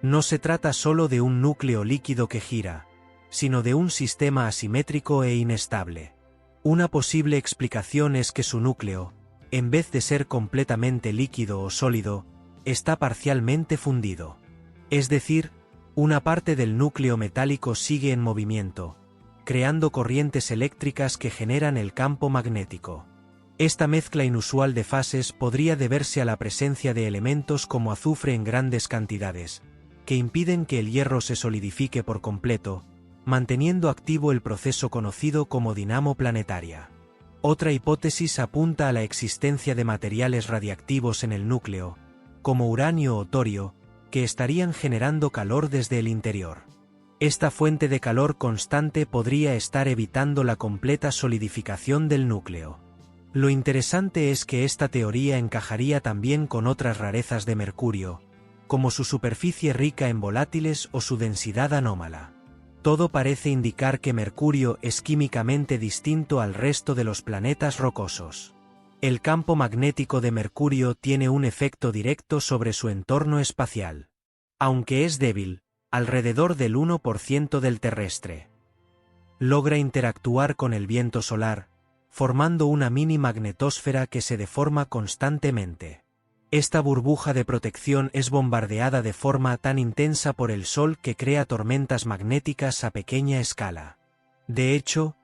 No se trata solo de un núcleo líquido que gira, sino de un sistema asimétrico e inestable. Una posible explicación es que su núcleo, en vez de ser completamente líquido o sólido, está parcialmente fundido. Es decir, una parte del núcleo metálico sigue en movimiento, creando corrientes eléctricas que generan el campo magnético. Esta mezcla inusual de fases podría deberse a la presencia de elementos como azufre en grandes cantidades, que impiden que el hierro se solidifique por completo, manteniendo activo el proceso conocido como dinamo planetaria. Otra hipótesis apunta a la existencia de materiales radiactivos en el núcleo, como uranio o torio, que estarían generando calor desde el interior. Esta fuente de calor constante podría estar evitando la completa solidificación del núcleo. Lo interesante es que esta teoría encajaría también con otras rarezas de Mercurio, como su superficie rica en volátiles o su densidad anómala. Todo parece indicar que Mercurio es químicamente distinto al resto de los planetas rocosos. El campo magnético de Mercurio tiene un efecto directo sobre su entorno espacial. Aunque es débil, alrededor del 1% del terrestre. Logra interactuar con el viento solar, formando una mini magnetosfera que se deforma constantemente. Esta burbuja de protección es bombardeada de forma tan intensa por el Sol que crea tormentas magnéticas a pequeña escala. De hecho,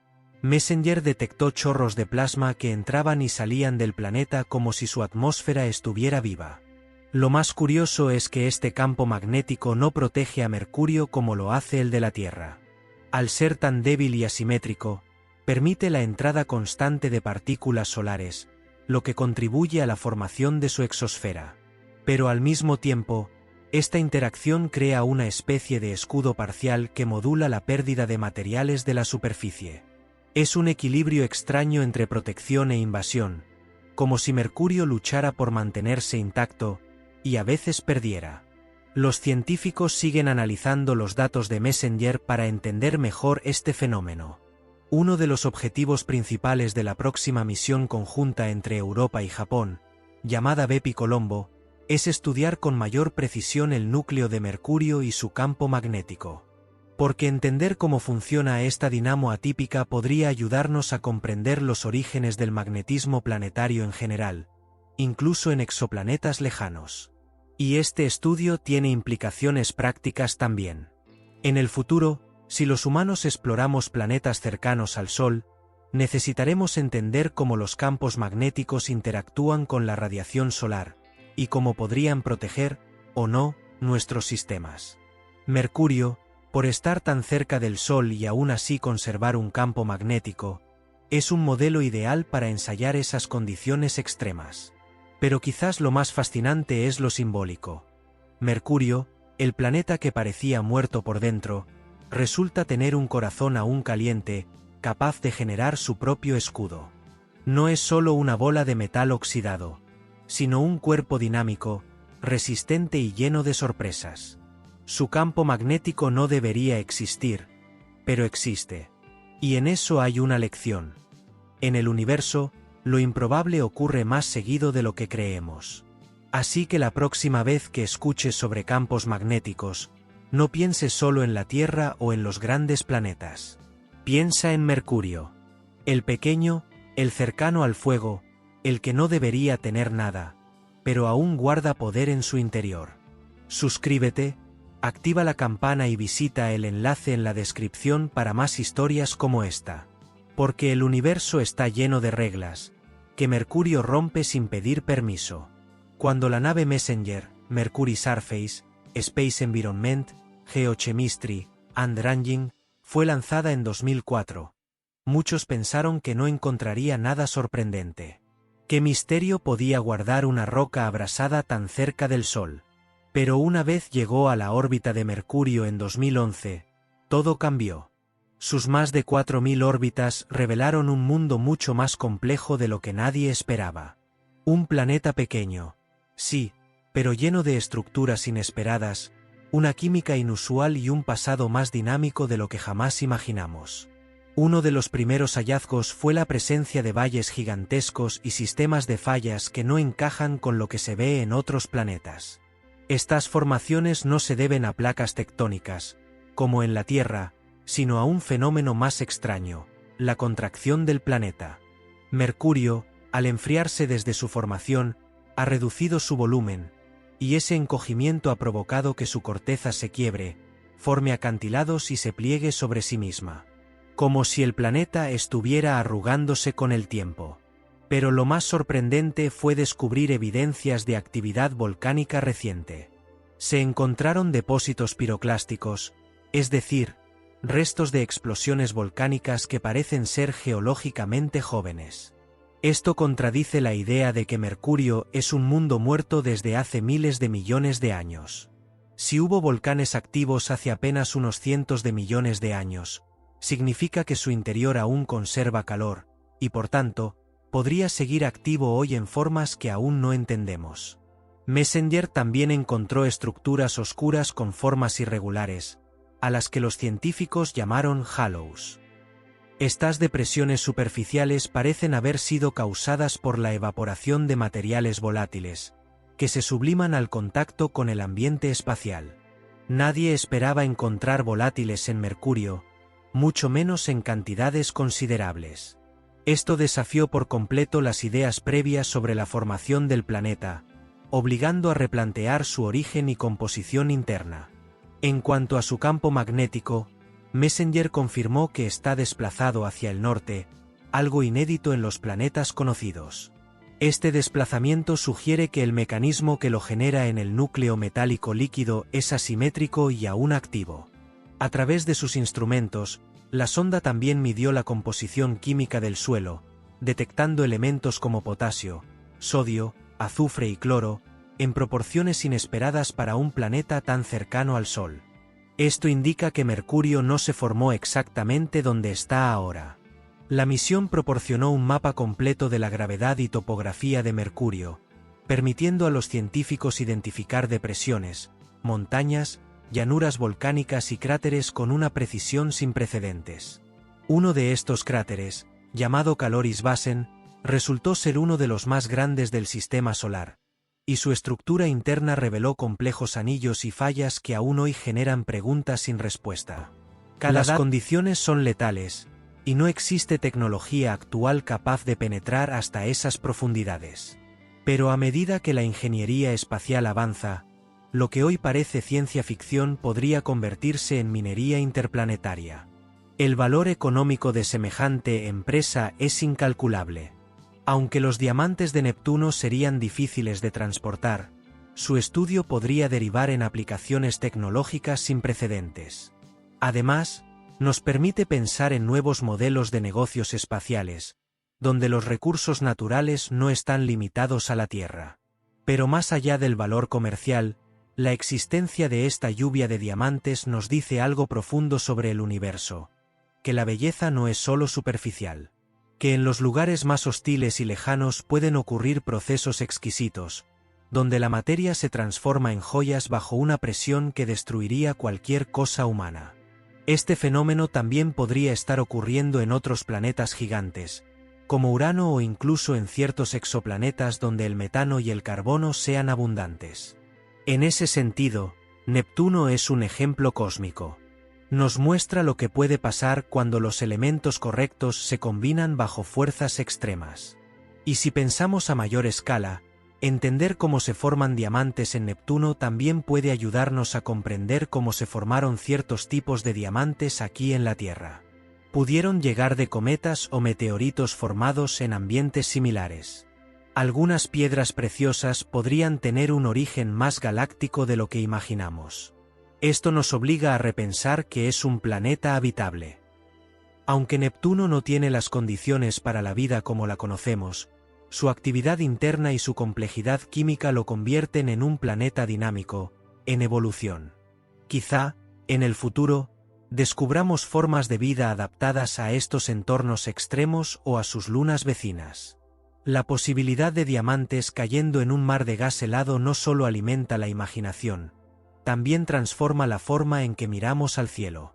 Messenger detectó chorros de plasma que entraban y salían del planeta como si su atmósfera estuviera viva. Lo más curioso es que este campo magnético no protege a Mercurio como lo hace el de la Tierra. Al ser tan débil y asimétrico, permite la entrada constante de partículas solares, lo que contribuye a la formación de su exosfera. Pero al mismo tiempo, esta interacción crea una especie de escudo parcial que modula la pérdida de materiales de la superficie. Es un equilibrio extraño entre protección e invasión, como si Mercurio luchara por mantenerse intacto, y a veces perdiera. Los científicos siguen analizando los datos de Messenger para entender mejor este fenómeno. Uno de los objetivos principales de la próxima misión conjunta entre Europa y Japón, llamada Bepi Colombo, es estudiar con mayor precisión el núcleo de Mercurio y su campo magnético. Porque entender cómo funciona esta dinamo atípica podría ayudarnos a comprender los orígenes del magnetismo planetario en general, incluso en exoplanetas lejanos. Y este estudio tiene implicaciones prácticas también. En el futuro, si los humanos exploramos planetas cercanos al Sol, necesitaremos entender cómo los campos magnéticos interactúan con la radiación solar, y cómo podrían proteger, o no, nuestros sistemas. Mercurio, por estar tan cerca del Sol y aún así conservar un campo magnético, es un modelo ideal para ensayar esas condiciones extremas. Pero quizás lo más fascinante es lo simbólico. Mercurio, el planeta que parecía muerto por dentro, resulta tener un corazón aún caliente, capaz de generar su propio escudo. No es solo una bola de metal oxidado, sino un cuerpo dinámico, resistente y lleno de sorpresas. Su campo magnético no debería existir, pero existe. Y en eso hay una lección. En el universo, lo improbable ocurre más seguido de lo que creemos. Así que la próxima vez que escuches sobre campos magnéticos, no pienses solo en la Tierra o en los grandes planetas. Piensa en Mercurio. El pequeño, el cercano al fuego, el que no debería tener nada, pero aún guarda poder en su interior. Suscríbete, activa la campana y visita el enlace en la descripción para más historias como esta. Porque el universo está lleno de reglas, que Mercurio rompe sin pedir permiso. Cuando la nave Messenger, Mercury Surface, Space Environment, Geochemistry, and Ranging, fue lanzada en 2004, muchos pensaron que no encontraría nada sorprendente. ¿Qué misterio podía guardar una roca abrasada tan cerca del Sol? Pero una vez llegó a la órbita de Mercurio en 2011, todo cambió. Sus más de 4.000 órbitas revelaron un mundo mucho más complejo de lo que nadie esperaba. Un planeta pequeño, sí, pero lleno de estructuras inesperadas, una química inusual y un pasado más dinámico de lo que jamás imaginamos. Uno de los primeros hallazgos fue la presencia de valles gigantescos y sistemas de fallas que no encajan con lo que se ve en otros planetas. Estas formaciones no se deben a placas tectónicas, como en la Tierra, sino a un fenómeno más extraño, la contracción del planeta. Mercurio, al enfriarse desde su formación, ha reducido su volumen, y ese encogimiento ha provocado que su corteza se quiebre, forme acantilados y se pliegue sobre sí misma. Como si el planeta estuviera arrugándose con el tiempo. Pero lo más sorprendente fue descubrir evidencias de actividad volcánica reciente. Se encontraron depósitos piroclásticos, es decir, restos de explosiones volcánicas que parecen ser geológicamente jóvenes. Esto contradice la idea de que Mercurio es un mundo muerto desde hace miles de millones de años. Si hubo volcanes activos hace apenas unos cientos de millones de años, significa que su interior aún conserva calor, y por tanto, podría seguir activo hoy en formas que aún no entendemos. Messenger también encontró estructuras oscuras con formas irregulares, a las que los científicos llamaron halos. Estas depresiones superficiales parecen haber sido causadas por la evaporación de materiales volátiles, que se subliman al contacto con el ambiente espacial. Nadie esperaba encontrar volátiles en Mercurio, mucho menos en cantidades considerables. Esto desafió por completo las ideas previas sobre la formación del planeta, obligando a replantear su origen y composición interna. En cuanto a su campo magnético, Messenger confirmó que está desplazado hacia el norte, algo inédito en los planetas conocidos. Este desplazamiento sugiere que el mecanismo que lo genera en el núcleo metálico líquido es asimétrico y aún activo. A través de sus instrumentos, la sonda también midió la composición química del suelo, detectando elementos como potasio, sodio, azufre y cloro, en proporciones inesperadas para un planeta tan cercano al Sol. Esto indica que Mercurio no se formó exactamente donde está ahora. La misión proporcionó un mapa completo de la gravedad y topografía de Mercurio, permitiendo a los científicos identificar depresiones, montañas, llanuras volcánicas y cráteres con una precisión sin precedentes. Uno de estos cráteres, llamado Caloris Basin, resultó ser uno de los más grandes del sistema solar, y su estructura interna reveló complejos anillos y fallas que aún hoy generan preguntas sin respuesta. Las condiciones son letales, y no existe tecnología actual capaz de penetrar hasta esas profundidades. Pero a medida que la ingeniería espacial avanza, lo que hoy parece ciencia ficción podría convertirse en minería interplanetaria. El valor económico de semejante empresa es incalculable. Aunque los diamantes de Neptuno serían difíciles de transportar, su estudio podría derivar en aplicaciones tecnológicas sin precedentes. Además, nos permite pensar en nuevos modelos de negocios espaciales, donde los recursos naturales no están limitados a la Tierra. Pero más allá del valor comercial, la existencia de esta lluvia de diamantes nos dice algo profundo sobre el universo, que la belleza no es solo superficial, que en los lugares más hostiles y lejanos pueden ocurrir procesos exquisitos, donde la materia se transforma en joyas bajo una presión que destruiría cualquier cosa humana. Este fenómeno también podría estar ocurriendo en otros planetas gigantes, como Urano o incluso en ciertos exoplanetas donde el metano y el carbono sean abundantes. En ese sentido, Neptuno es un ejemplo cósmico. Nos muestra lo que puede pasar cuando los elementos correctos se combinan bajo fuerzas extremas. Y si pensamos a mayor escala, entender cómo se forman diamantes en Neptuno también puede ayudarnos a comprender cómo se formaron ciertos tipos de diamantes aquí en la Tierra. Pudieron llegar de cometas o meteoritos formados en ambientes similares. Algunas piedras preciosas podrían tener un origen más galáctico de lo que imaginamos. Esto nos obliga a repensar que es un planeta habitable. Aunque Neptuno no tiene las condiciones para la vida como la conocemos, su actividad interna y su complejidad química lo convierten en un planeta dinámico, en evolución. Quizá, en el futuro, descubramos formas de vida adaptadas a estos entornos extremos o a sus lunas vecinas. La posibilidad de diamantes cayendo en un mar de gas helado no solo alimenta la imaginación, también transforma la forma en que miramos al cielo.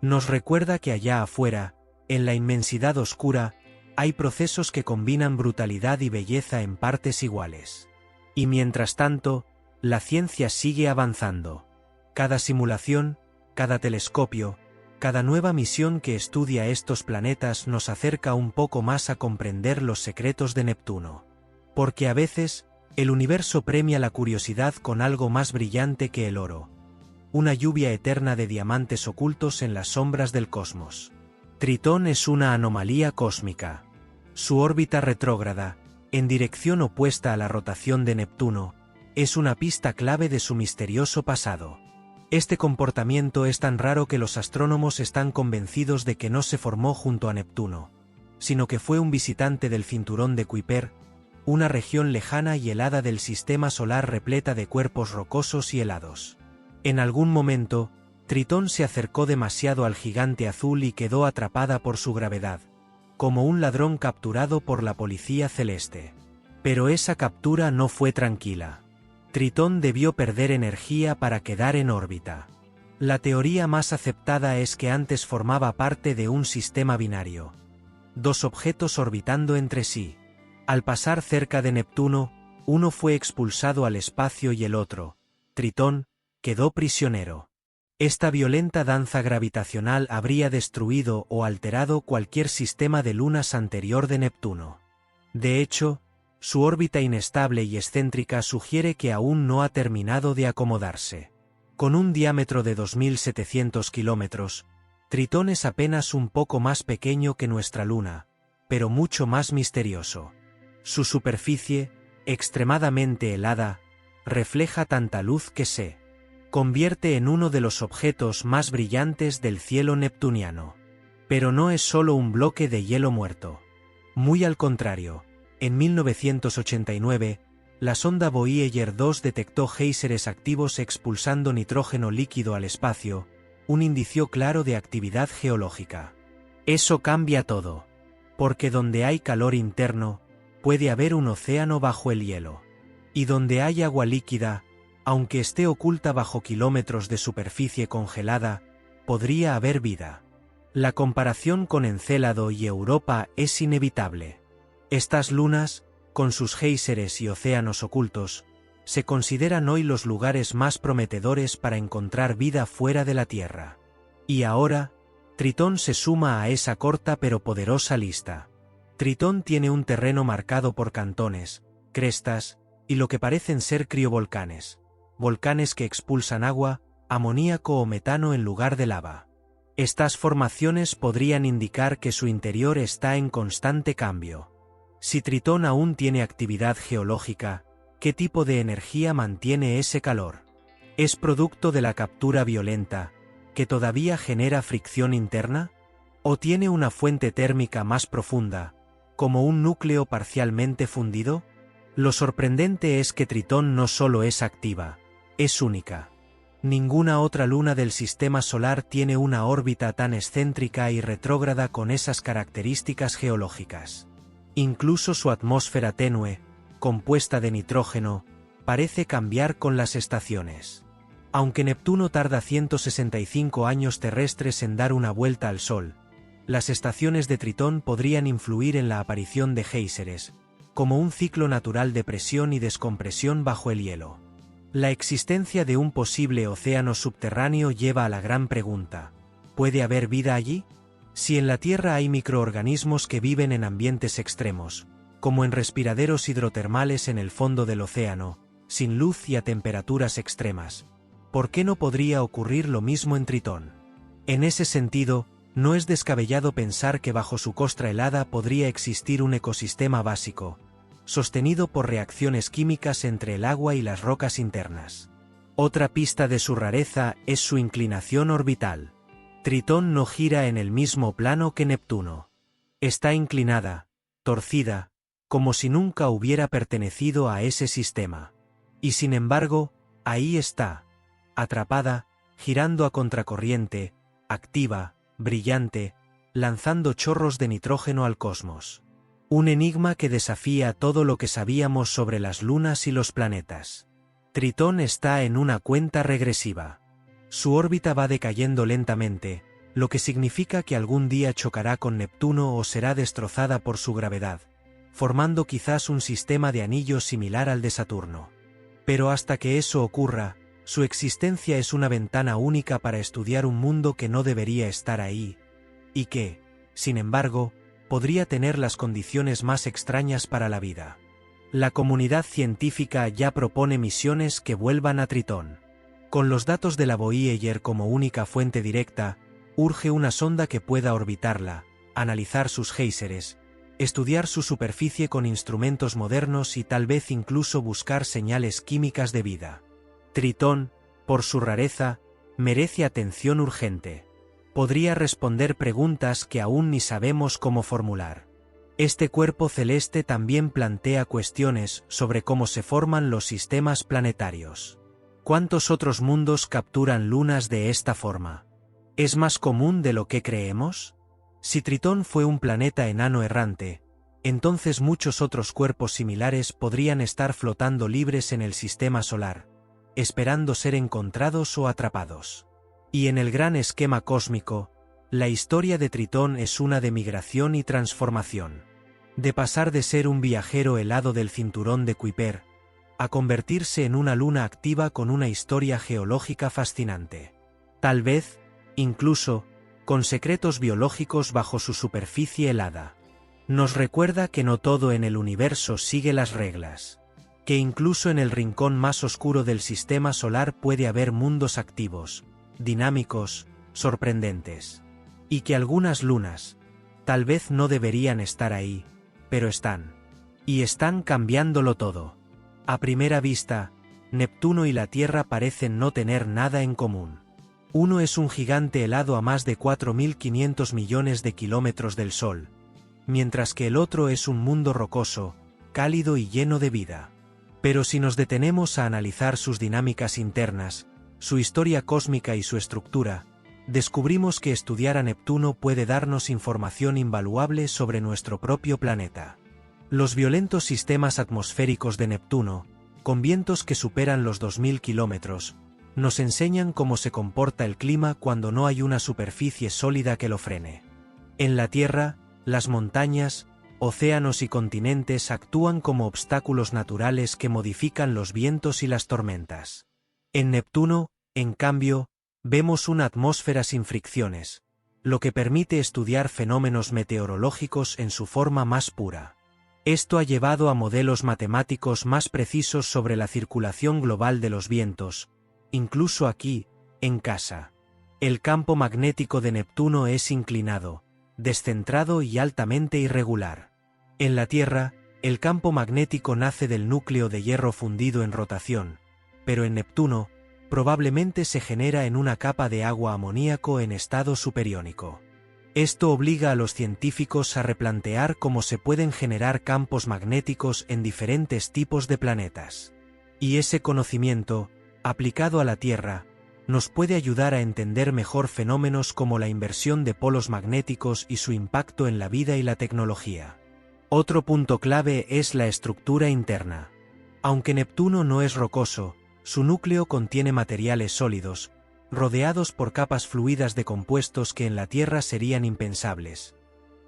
Nos recuerda que allá afuera, en la inmensidad oscura, hay procesos que combinan brutalidad y belleza en partes iguales. Y mientras tanto, la ciencia sigue avanzando. Cada simulación, cada telescopio, cada nueva misión que estudia estos planetas nos acerca un poco más a comprender los secretos de Neptuno. Porque a veces, el universo premia la curiosidad con algo más brillante que el oro. Una lluvia eterna de diamantes ocultos en las sombras del cosmos. Tritón es una anomalía cósmica. Su órbita retrógrada, en dirección opuesta a la rotación de Neptuno, es una pista clave de su misterioso pasado. Este comportamiento es tan raro que los astrónomos están convencidos de que no se formó junto a Neptuno, sino que fue un visitante del cinturón de Kuiper, una región lejana y helada del sistema solar repleta de cuerpos rocosos y helados. En algún momento, Tritón se acercó demasiado al gigante azul y quedó atrapada por su gravedad, como un ladrón capturado por la policía celeste. Pero esa captura no fue tranquila. Tritón debió perder energía para quedar en órbita. La teoría más aceptada es que antes formaba parte de un sistema binario. Dos objetos orbitando entre sí. Al pasar cerca de Neptuno, uno fue expulsado al espacio y el otro, Tritón, quedó prisionero. Esta violenta danza gravitacional habría destruido o alterado cualquier sistema de lunas anterior de Neptuno. De hecho, su órbita inestable y excéntrica sugiere que aún no ha terminado de acomodarse. Con un diámetro de 2.700 kilómetros, Tritón es apenas un poco más pequeño que nuestra Luna, pero mucho más misterioso. Su superficie, extremadamente helada, refleja tanta luz que se convierte en uno de los objetos más brillantes del cielo neptuniano. Pero no es solo un bloque de hielo muerto. Muy al contrario, en 1989, la sonda Voyager 2 detectó géiseres activos expulsando nitrógeno líquido al espacio, un indicio claro de actividad geológica. Eso cambia todo, porque donde hay calor interno, puede haber un océano bajo el hielo. Y donde hay agua líquida, aunque esté oculta bajo kilómetros de superficie congelada, podría haber vida. La comparación con Encélado y Europa es inevitable. Estas lunas, con sus géiseres y océanos ocultos, se consideran hoy los lugares más prometedores para encontrar vida fuera de la Tierra. Y ahora, Tritón se suma a esa corta pero poderosa lista. Tritón tiene un terreno marcado por cantones, crestas, y lo que parecen ser criovolcanes. Volcanes que expulsan agua, amoníaco o metano en lugar de lava. Estas formaciones podrían indicar que su interior está en constante cambio. Si Tritón aún tiene actividad geológica, ¿qué tipo de energía mantiene ese calor? ¿Es producto de la captura violenta, que todavía genera fricción interna? ¿O tiene una fuente térmica más profunda, como un núcleo parcialmente fundido? Lo sorprendente es que Tritón no solo es activa, es única. Ninguna otra luna del sistema solar tiene una órbita tan excéntrica y retrógrada con esas características geológicas. Incluso su atmósfera tenue, compuesta de nitrógeno, parece cambiar con las estaciones. Aunque Neptuno tarda 165 años terrestres en dar una vuelta al Sol, las estaciones de Tritón podrían influir en la aparición de géiseres, como un ciclo natural de presión y descompresión bajo el hielo. La existencia de un posible océano subterráneo lleva a la gran pregunta: ¿puede haber vida allí? Si en la Tierra hay microorganismos que viven en ambientes extremos, como en respiraderos hidrotermales en el fondo del océano, sin luz y a temperaturas extremas, ¿por qué no podría ocurrir lo mismo en Tritón? En ese sentido, no es descabellado pensar que bajo su costra helada podría existir un ecosistema básico, sostenido por reacciones químicas entre el agua y las rocas internas. Otra pista de su rareza es su inclinación orbital. Tritón no gira en el mismo plano que Neptuno. Está inclinada, torcida, como si nunca hubiera pertenecido a ese sistema. Y sin embargo, ahí está, atrapada, girando a contracorriente, activa, brillante, lanzando chorros de nitrógeno al cosmos. Un enigma que desafía todo lo que sabíamos sobre las lunas y los planetas. Tritón está en una cuenta regresiva. Su órbita va decayendo lentamente, lo que significa que algún día chocará con Neptuno o será destrozada por su gravedad, formando quizás un sistema de anillos similar al de Saturno. Pero hasta que eso ocurra, su existencia es una ventana única para estudiar un mundo que no debería estar ahí, y que, sin embargo, podría tener las condiciones más extrañas para la vida. La comunidad científica ya propone misiones que vuelvan a Tritón. Con los datos de la Voyager como única fuente directa, urge una sonda que pueda orbitarla, analizar sus géiseres, estudiar su superficie con instrumentos modernos y tal vez incluso buscar señales químicas de vida. Tritón, por su rareza, merece atención urgente. Podría responder preguntas que aún ni sabemos cómo formular. Este cuerpo celeste también plantea cuestiones sobre cómo se forman los sistemas planetarios. ¿Cuántos otros mundos capturan lunas de esta forma? ¿Es más común de lo que creemos? Si Tritón fue un planeta enano errante, entonces muchos otros cuerpos similares podrían estar flotando libres en el sistema solar, esperando ser encontrados o atrapados. Y en el gran esquema cósmico, la historia de Tritón es una de migración y transformación. De pasar de ser un viajero helado del cinturón de Kuiper, a convertirse en una luna activa con una historia geológica fascinante. Tal vez, incluso, con secretos biológicos bajo su superficie helada. Nos recuerda que no todo en el universo sigue las reglas. Que incluso en el rincón más oscuro del sistema solar puede haber mundos activos, dinámicos, sorprendentes. Y que algunas lunas, tal vez no deberían estar ahí, pero están. Y están cambiándolo todo. A primera vista, Neptuno y la Tierra parecen no tener nada en común. Uno es un gigante helado a más de 4.500 millones de kilómetros del Sol, mientras que el otro es un mundo rocoso, cálido y lleno de vida. Pero si nos detenemos a analizar sus dinámicas internas, su historia cósmica y su estructura, descubrimos que estudiar a Neptuno puede darnos información invaluable sobre nuestro propio planeta. Los violentos sistemas atmosféricos de Neptuno, con vientos que superan los 2.000 kilómetros, nos enseñan cómo se comporta el clima cuando no hay una superficie sólida que lo frene. En la Tierra, las montañas, océanos y continentes actúan como obstáculos naturales que modifican los vientos y las tormentas. En Neptuno, en cambio, vemos una atmósfera sin fricciones, lo que permite estudiar fenómenos meteorológicos en su forma más pura. Esto ha llevado a modelos matemáticos más precisos sobre la circulación global de los vientos, incluso aquí, en casa. El campo magnético de Neptuno es inclinado, descentrado y altamente irregular. En la Tierra, el campo magnético nace del núcleo de hierro fundido en rotación, pero en Neptuno, probablemente se genera en una capa de agua amoníaco en estado superiónico. Esto obliga a los científicos a replantear cómo se pueden generar campos magnéticos en diferentes tipos de planetas. Y ese conocimiento, aplicado a la Tierra, nos puede ayudar a entender mejor fenómenos como la inversión de polos magnéticos y su impacto en la vida y la tecnología. Otro punto clave es la estructura interna. Aunque Neptuno no es rocoso, su núcleo contiene materiales sólidos, rodeados por capas fluidas de compuestos que en la Tierra serían impensables.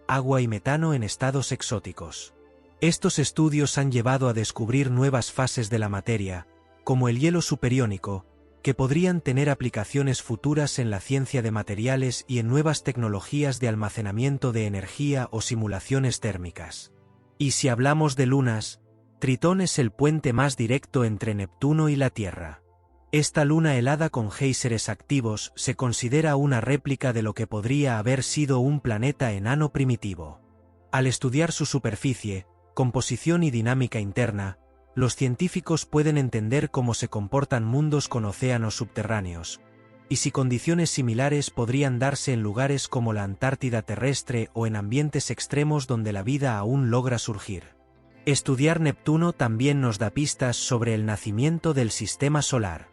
Agua y metano en estados exóticos. Estos estudios han llevado a descubrir nuevas fases de la materia, como el hielo superiónico, que podrían tener aplicaciones futuras en la ciencia de materiales y en nuevas tecnologías de almacenamiento de energía o simulaciones térmicas. Y si hablamos de lunas, Tritón es el puente más directo entre Neptuno y la Tierra. Esta luna helada con géiseres activos se considera una réplica de lo que podría haber sido un planeta enano primitivo. Al estudiar su superficie, composición y dinámica interna, los científicos pueden entender cómo se comportan mundos con océanos subterráneos, y si condiciones similares podrían darse en lugares como la Antártida terrestre o en ambientes extremos donde la vida aún logra surgir. Estudiar Neptuno también nos da pistas sobre el nacimiento del sistema solar.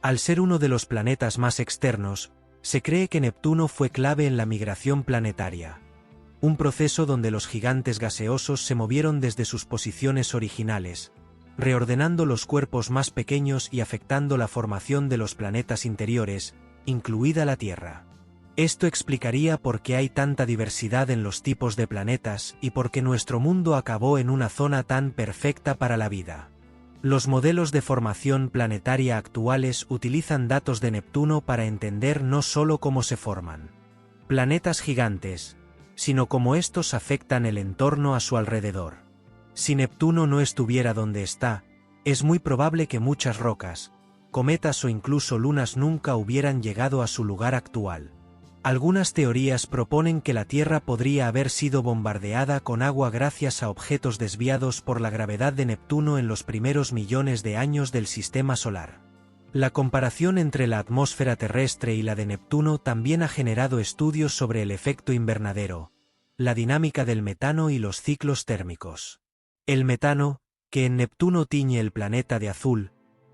Al ser uno de los planetas más externos, se cree que Neptuno fue clave en la migración planetaria. Un proceso donde los gigantes gaseosos se movieron desde sus posiciones originales, reordenando los cuerpos más pequeños y afectando la formación de los planetas interiores, incluida la Tierra. Esto explicaría por qué hay tanta diversidad en los tipos de planetas y por qué nuestro mundo acabó en una zona tan perfecta para la vida. Los modelos de formación planetaria actuales utilizan datos de Neptuno para entender no solo cómo se forman planetas gigantes, sino cómo estos afectan el entorno a su alrededor. Si Neptuno no estuviera donde está, es muy probable que muchas rocas, cometas o incluso lunas nunca hubieran llegado a su lugar actual. Algunas teorías proponen que la Tierra podría haber sido bombardeada con agua gracias a objetos desviados por la gravedad de Neptuno en los primeros millones de años del sistema solar. La comparación entre la atmósfera terrestre y la de Neptuno también ha generado estudios sobre el efecto invernadero, la dinámica del metano y los ciclos térmicos. El metano, que en Neptuno tiñe el planeta de azul,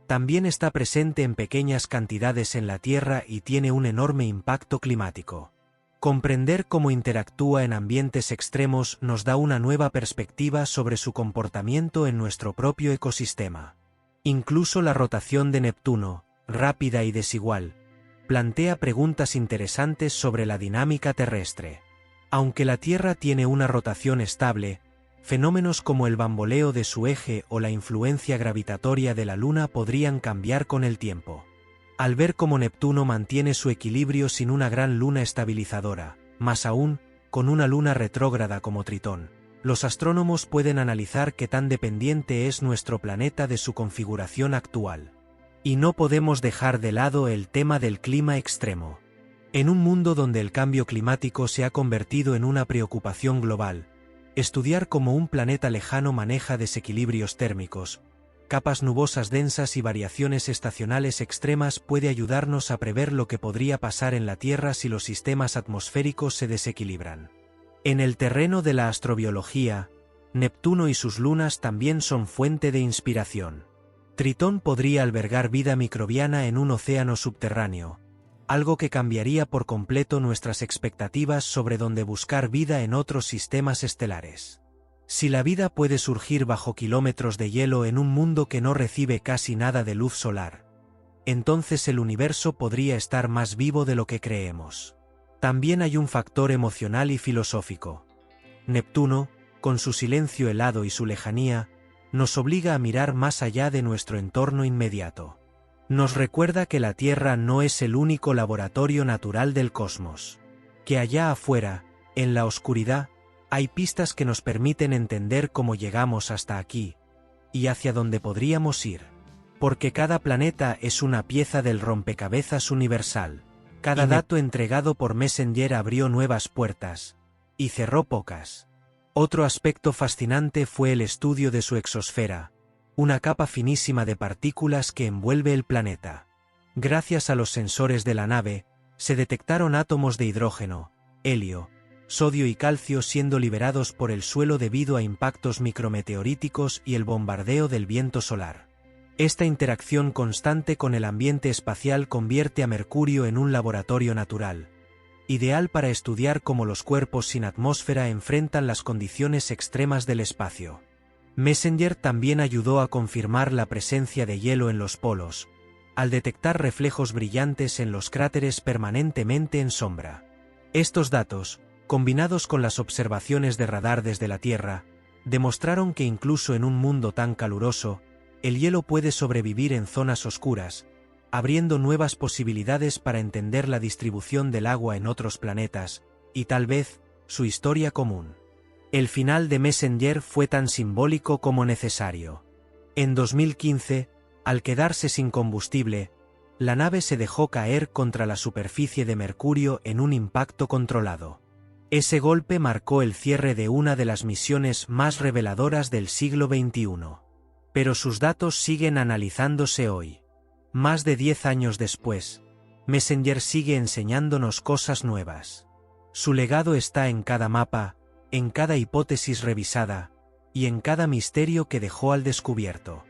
también está presente en pequeñas cantidades en la Tierra y tiene un enorme impacto climático. Comprender cómo interactúa en ambientes extremos nos da una nueva perspectiva sobre su comportamiento en nuestro propio ecosistema. Incluso la rotación de Neptuno, rápida y desigual, plantea preguntas interesantes sobre la dinámica terrestre. Aunque la Tierra tiene una rotación estable, fenómenos como el bamboleo de su eje o la influencia gravitatoria de la Luna podrían cambiar con el tiempo. Al ver cómo Neptuno mantiene su equilibrio sin una gran luna estabilizadora, más aún, con una luna retrógrada como Tritón, los astrónomos pueden analizar qué tan dependiente es nuestro planeta de su configuración actual. Y no podemos dejar de lado el tema del clima extremo. En un mundo donde el cambio climático se ha convertido en una preocupación global, estudiar cómo un planeta lejano maneja desequilibrios térmicos, capas nubosas densas y variaciones estacionales extremas puede ayudarnos a prever lo que podría pasar en la Tierra si los sistemas atmosféricos se desequilibran. En el terreno de la astrobiología, Neptuno y sus lunas también son fuente de inspiración. Tritón podría albergar vida microbiana en un océano subterráneo, algo que cambiaría por completo nuestras expectativas sobre dónde buscar vida en otros sistemas estelares. Si la vida puede surgir bajo kilómetros de hielo en un mundo que no recibe casi nada de luz solar, entonces el universo podría estar más vivo de lo que creemos. También hay un factor emocional y filosófico. Neptuno, con su silencio helado y su lejanía, nos obliga a mirar más allá de nuestro entorno inmediato. Nos recuerda que la Tierra no es el único laboratorio natural del cosmos. Que allá afuera, en la oscuridad, hay pistas que nos permiten entender cómo llegamos hasta aquí, y hacia dónde podríamos ir. Porque cada planeta es una pieza del rompecabezas universal. Cada dato entregado por Messenger abrió nuevas puertas, y cerró pocas. Otro aspecto fascinante fue el estudio de su exosfera, una capa finísima de partículas que envuelve el planeta. Gracias a los sensores de la nave, se detectaron átomos de hidrógeno, helio, sodio y calcio siendo liberados por el suelo debido a impactos micrometeoríticos y el bombardeo del viento solar. Esta interacción constante con el ambiente espacial convierte a Mercurio en un laboratorio natural, ideal para estudiar cómo los cuerpos sin atmósfera enfrentan las condiciones extremas del espacio. Messenger también ayudó a confirmar la presencia de hielo en los polos, al detectar reflejos brillantes en los cráteres permanentemente en sombra. Estos datos, combinados con las observaciones de radar desde la Tierra, demostraron que incluso en un mundo tan caluroso, el hielo puede sobrevivir en zonas oscuras, abriendo nuevas posibilidades para entender la distribución del agua en otros planetas, y tal vez, su historia común. El final de Messenger fue tan simbólico como necesario. En 2015, al quedarse sin combustible, la nave se dejó caer contra la superficie de Mercurio en un impacto controlado. Ese golpe marcó el cierre de una de las misiones más reveladoras del siglo XXI. Pero sus datos siguen analizándose hoy. Más de 10 años después, Messenger sigue enseñándonos cosas nuevas. Su legado está en cada mapa, en cada hipótesis revisada, y en cada misterio que dejó al descubierto.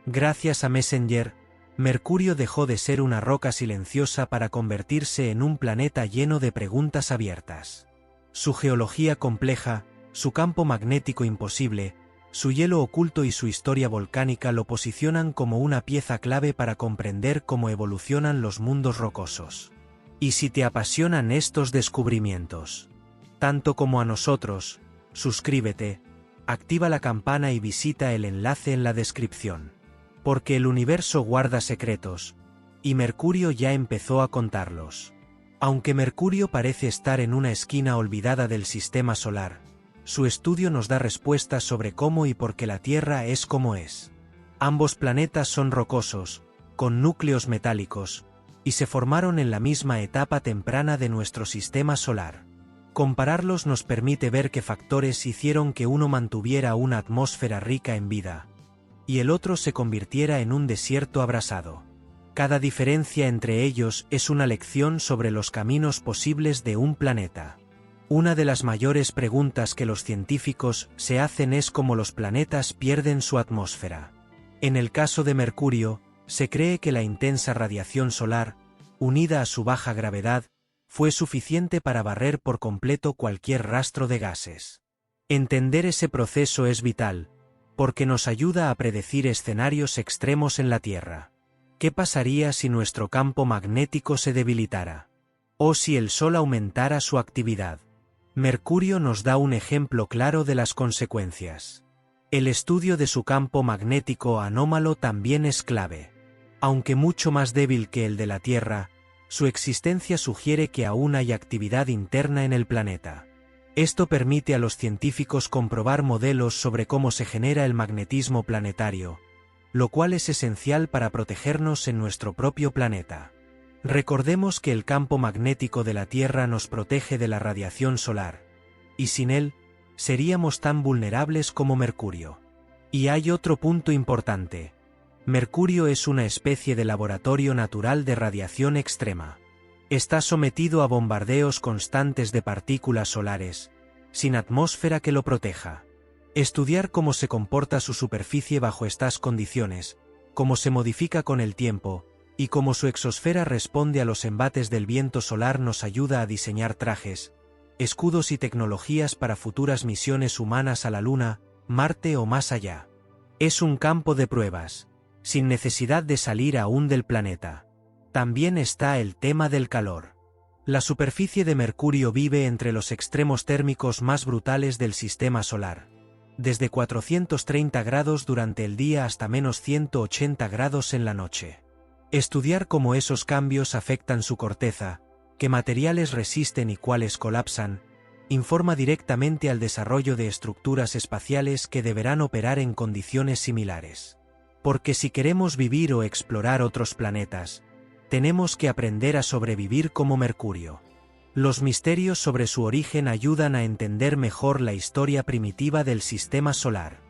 Gracias a Messenger, Mercurio dejó de ser una roca silenciosa para convertirse en un planeta lleno de preguntas abiertas. Su geología compleja, su campo magnético imposible, su hielo oculto y su historia volcánica lo posicionan como una pieza clave para comprender cómo evolucionan los mundos rocosos. Y si te apasionan estos descubrimientos, tanto como a nosotros, suscríbete, activa la campana y visita el enlace en la descripción. Porque el universo guarda secretos, y Mercurio ya empezó a contarlos. Aunque Mercurio parece estar en una esquina olvidada del sistema solar, su estudio nos da respuestas sobre cómo y por qué la Tierra es como es. Ambos planetas son rocosos, con núcleos metálicos, y se formaron en la misma etapa temprana de nuestro sistema solar. Compararlos nos permite ver qué factores hicieron que uno mantuviera una atmósfera rica en vida, y el otro se convirtiera en un desierto abrasado. Cada diferencia entre ellos es una lección sobre los caminos posibles de un planeta. Una de las mayores preguntas que los científicos se hacen es cómo los planetas pierden su atmósfera. En el caso de Mercurio, se cree que la intensa radiación solar, unida a su baja gravedad, fue suficiente para barrer por completo cualquier rastro de gases. Entender ese proceso es vital, porque nos ayuda a predecir escenarios extremos en la Tierra. ¿Qué pasaría si nuestro campo magnético se debilitara? ¿O si el Sol aumentara su actividad? Mercurio nos da un ejemplo claro de las consecuencias. El estudio de su campo magnético anómalo también es clave. Aunque mucho más débil que el de la Tierra, su existencia sugiere que aún hay actividad interna en el planeta. Esto permite a los científicos comprobar modelos sobre cómo se genera el magnetismo planetario, lo cual es esencial para protegernos en nuestro propio planeta. Recordemos que el campo magnético de la Tierra nos protege de la radiación solar, y sin él, seríamos tan vulnerables como Mercurio. Y hay otro punto importante. Mercurio es una especie de laboratorio natural de radiación extrema. Está sometido a bombardeos constantes de partículas solares, sin atmósfera que lo proteja. Estudiar cómo se comporta su superficie bajo estas condiciones, cómo se modifica con el tiempo, y cómo su exosfera responde a los embates del viento solar nos ayuda a diseñar trajes, escudos y tecnologías para futuras misiones humanas a la Luna, Marte o más allá. Es un campo de pruebas, sin necesidad de salir aún del planeta. También está el tema del calor. La superficie de Mercurio vive entre los extremos térmicos más brutales del sistema solar, desde 430 grados durante el día hasta menos 180 grados en la noche. Estudiar cómo esos cambios afectan su corteza, qué materiales resisten y cuáles colapsan, informa directamente al desarrollo de estructuras espaciales que deberán operar en condiciones similares. Porque si queremos vivir o explorar otros planetas, tenemos que aprender a sobrevivir como Mercurio. Los misterios sobre su origen ayudan a entender mejor la historia primitiva del sistema solar.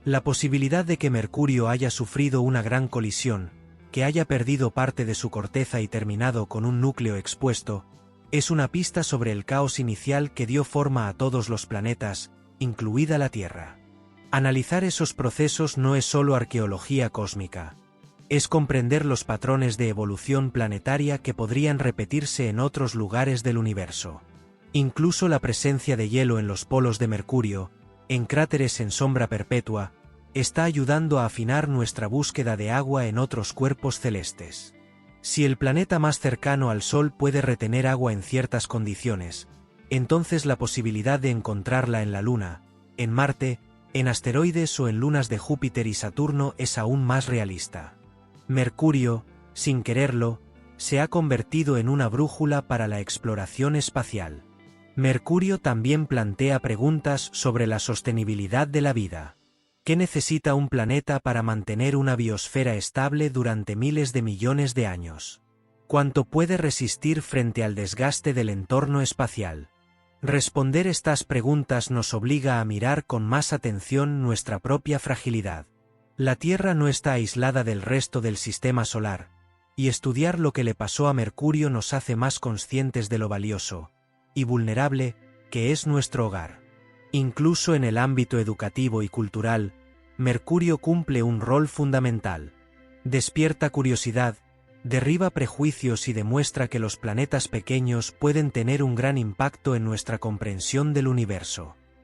La posibilidad de que Mercurio haya sufrido una gran colisión, que haya perdido parte de su corteza y terminado con un núcleo expuesto, es una pista sobre el caos inicial que dio forma a todos los planetas, incluida la Tierra. Analizar esos procesos no es solo arqueología cósmica. Es comprender los patrones de evolución planetaria que podrían repetirse en otros lugares del universo. Incluso la presencia de hielo en los polos de Mercurio, en cráteres en sombra perpetua, está ayudando a afinar nuestra búsqueda de agua en otros cuerpos celestes. Si el planeta más cercano al Sol puede retener agua en ciertas condiciones, entonces la posibilidad de encontrarla en la Luna, en Marte, en asteroides o en lunas de Júpiter y Saturno es aún más realista. Mercurio, sin quererlo, se ha convertido en una brújula para la exploración espacial. Mercurio también plantea preguntas sobre la sostenibilidad de la vida. ¿Qué necesita un planeta para mantener una biosfera estable durante miles de millones de años? ¿Cuánto puede resistir frente al desgaste del entorno espacial? Responder estas preguntas nos obliga a mirar con más atención nuestra propia fragilidad. La Tierra no está aislada del resto del sistema solar, y estudiar lo que le pasó a Mercurio nos hace más conscientes de lo valioso y vulnerable que es nuestro hogar. Incluso en el ámbito educativo y cultural, Mercurio cumple un rol fundamental. Despierta curiosidad, derriba prejuicios y demuestra que los planetas pequeños pueden tener un gran impacto en nuestra comprensión del universo.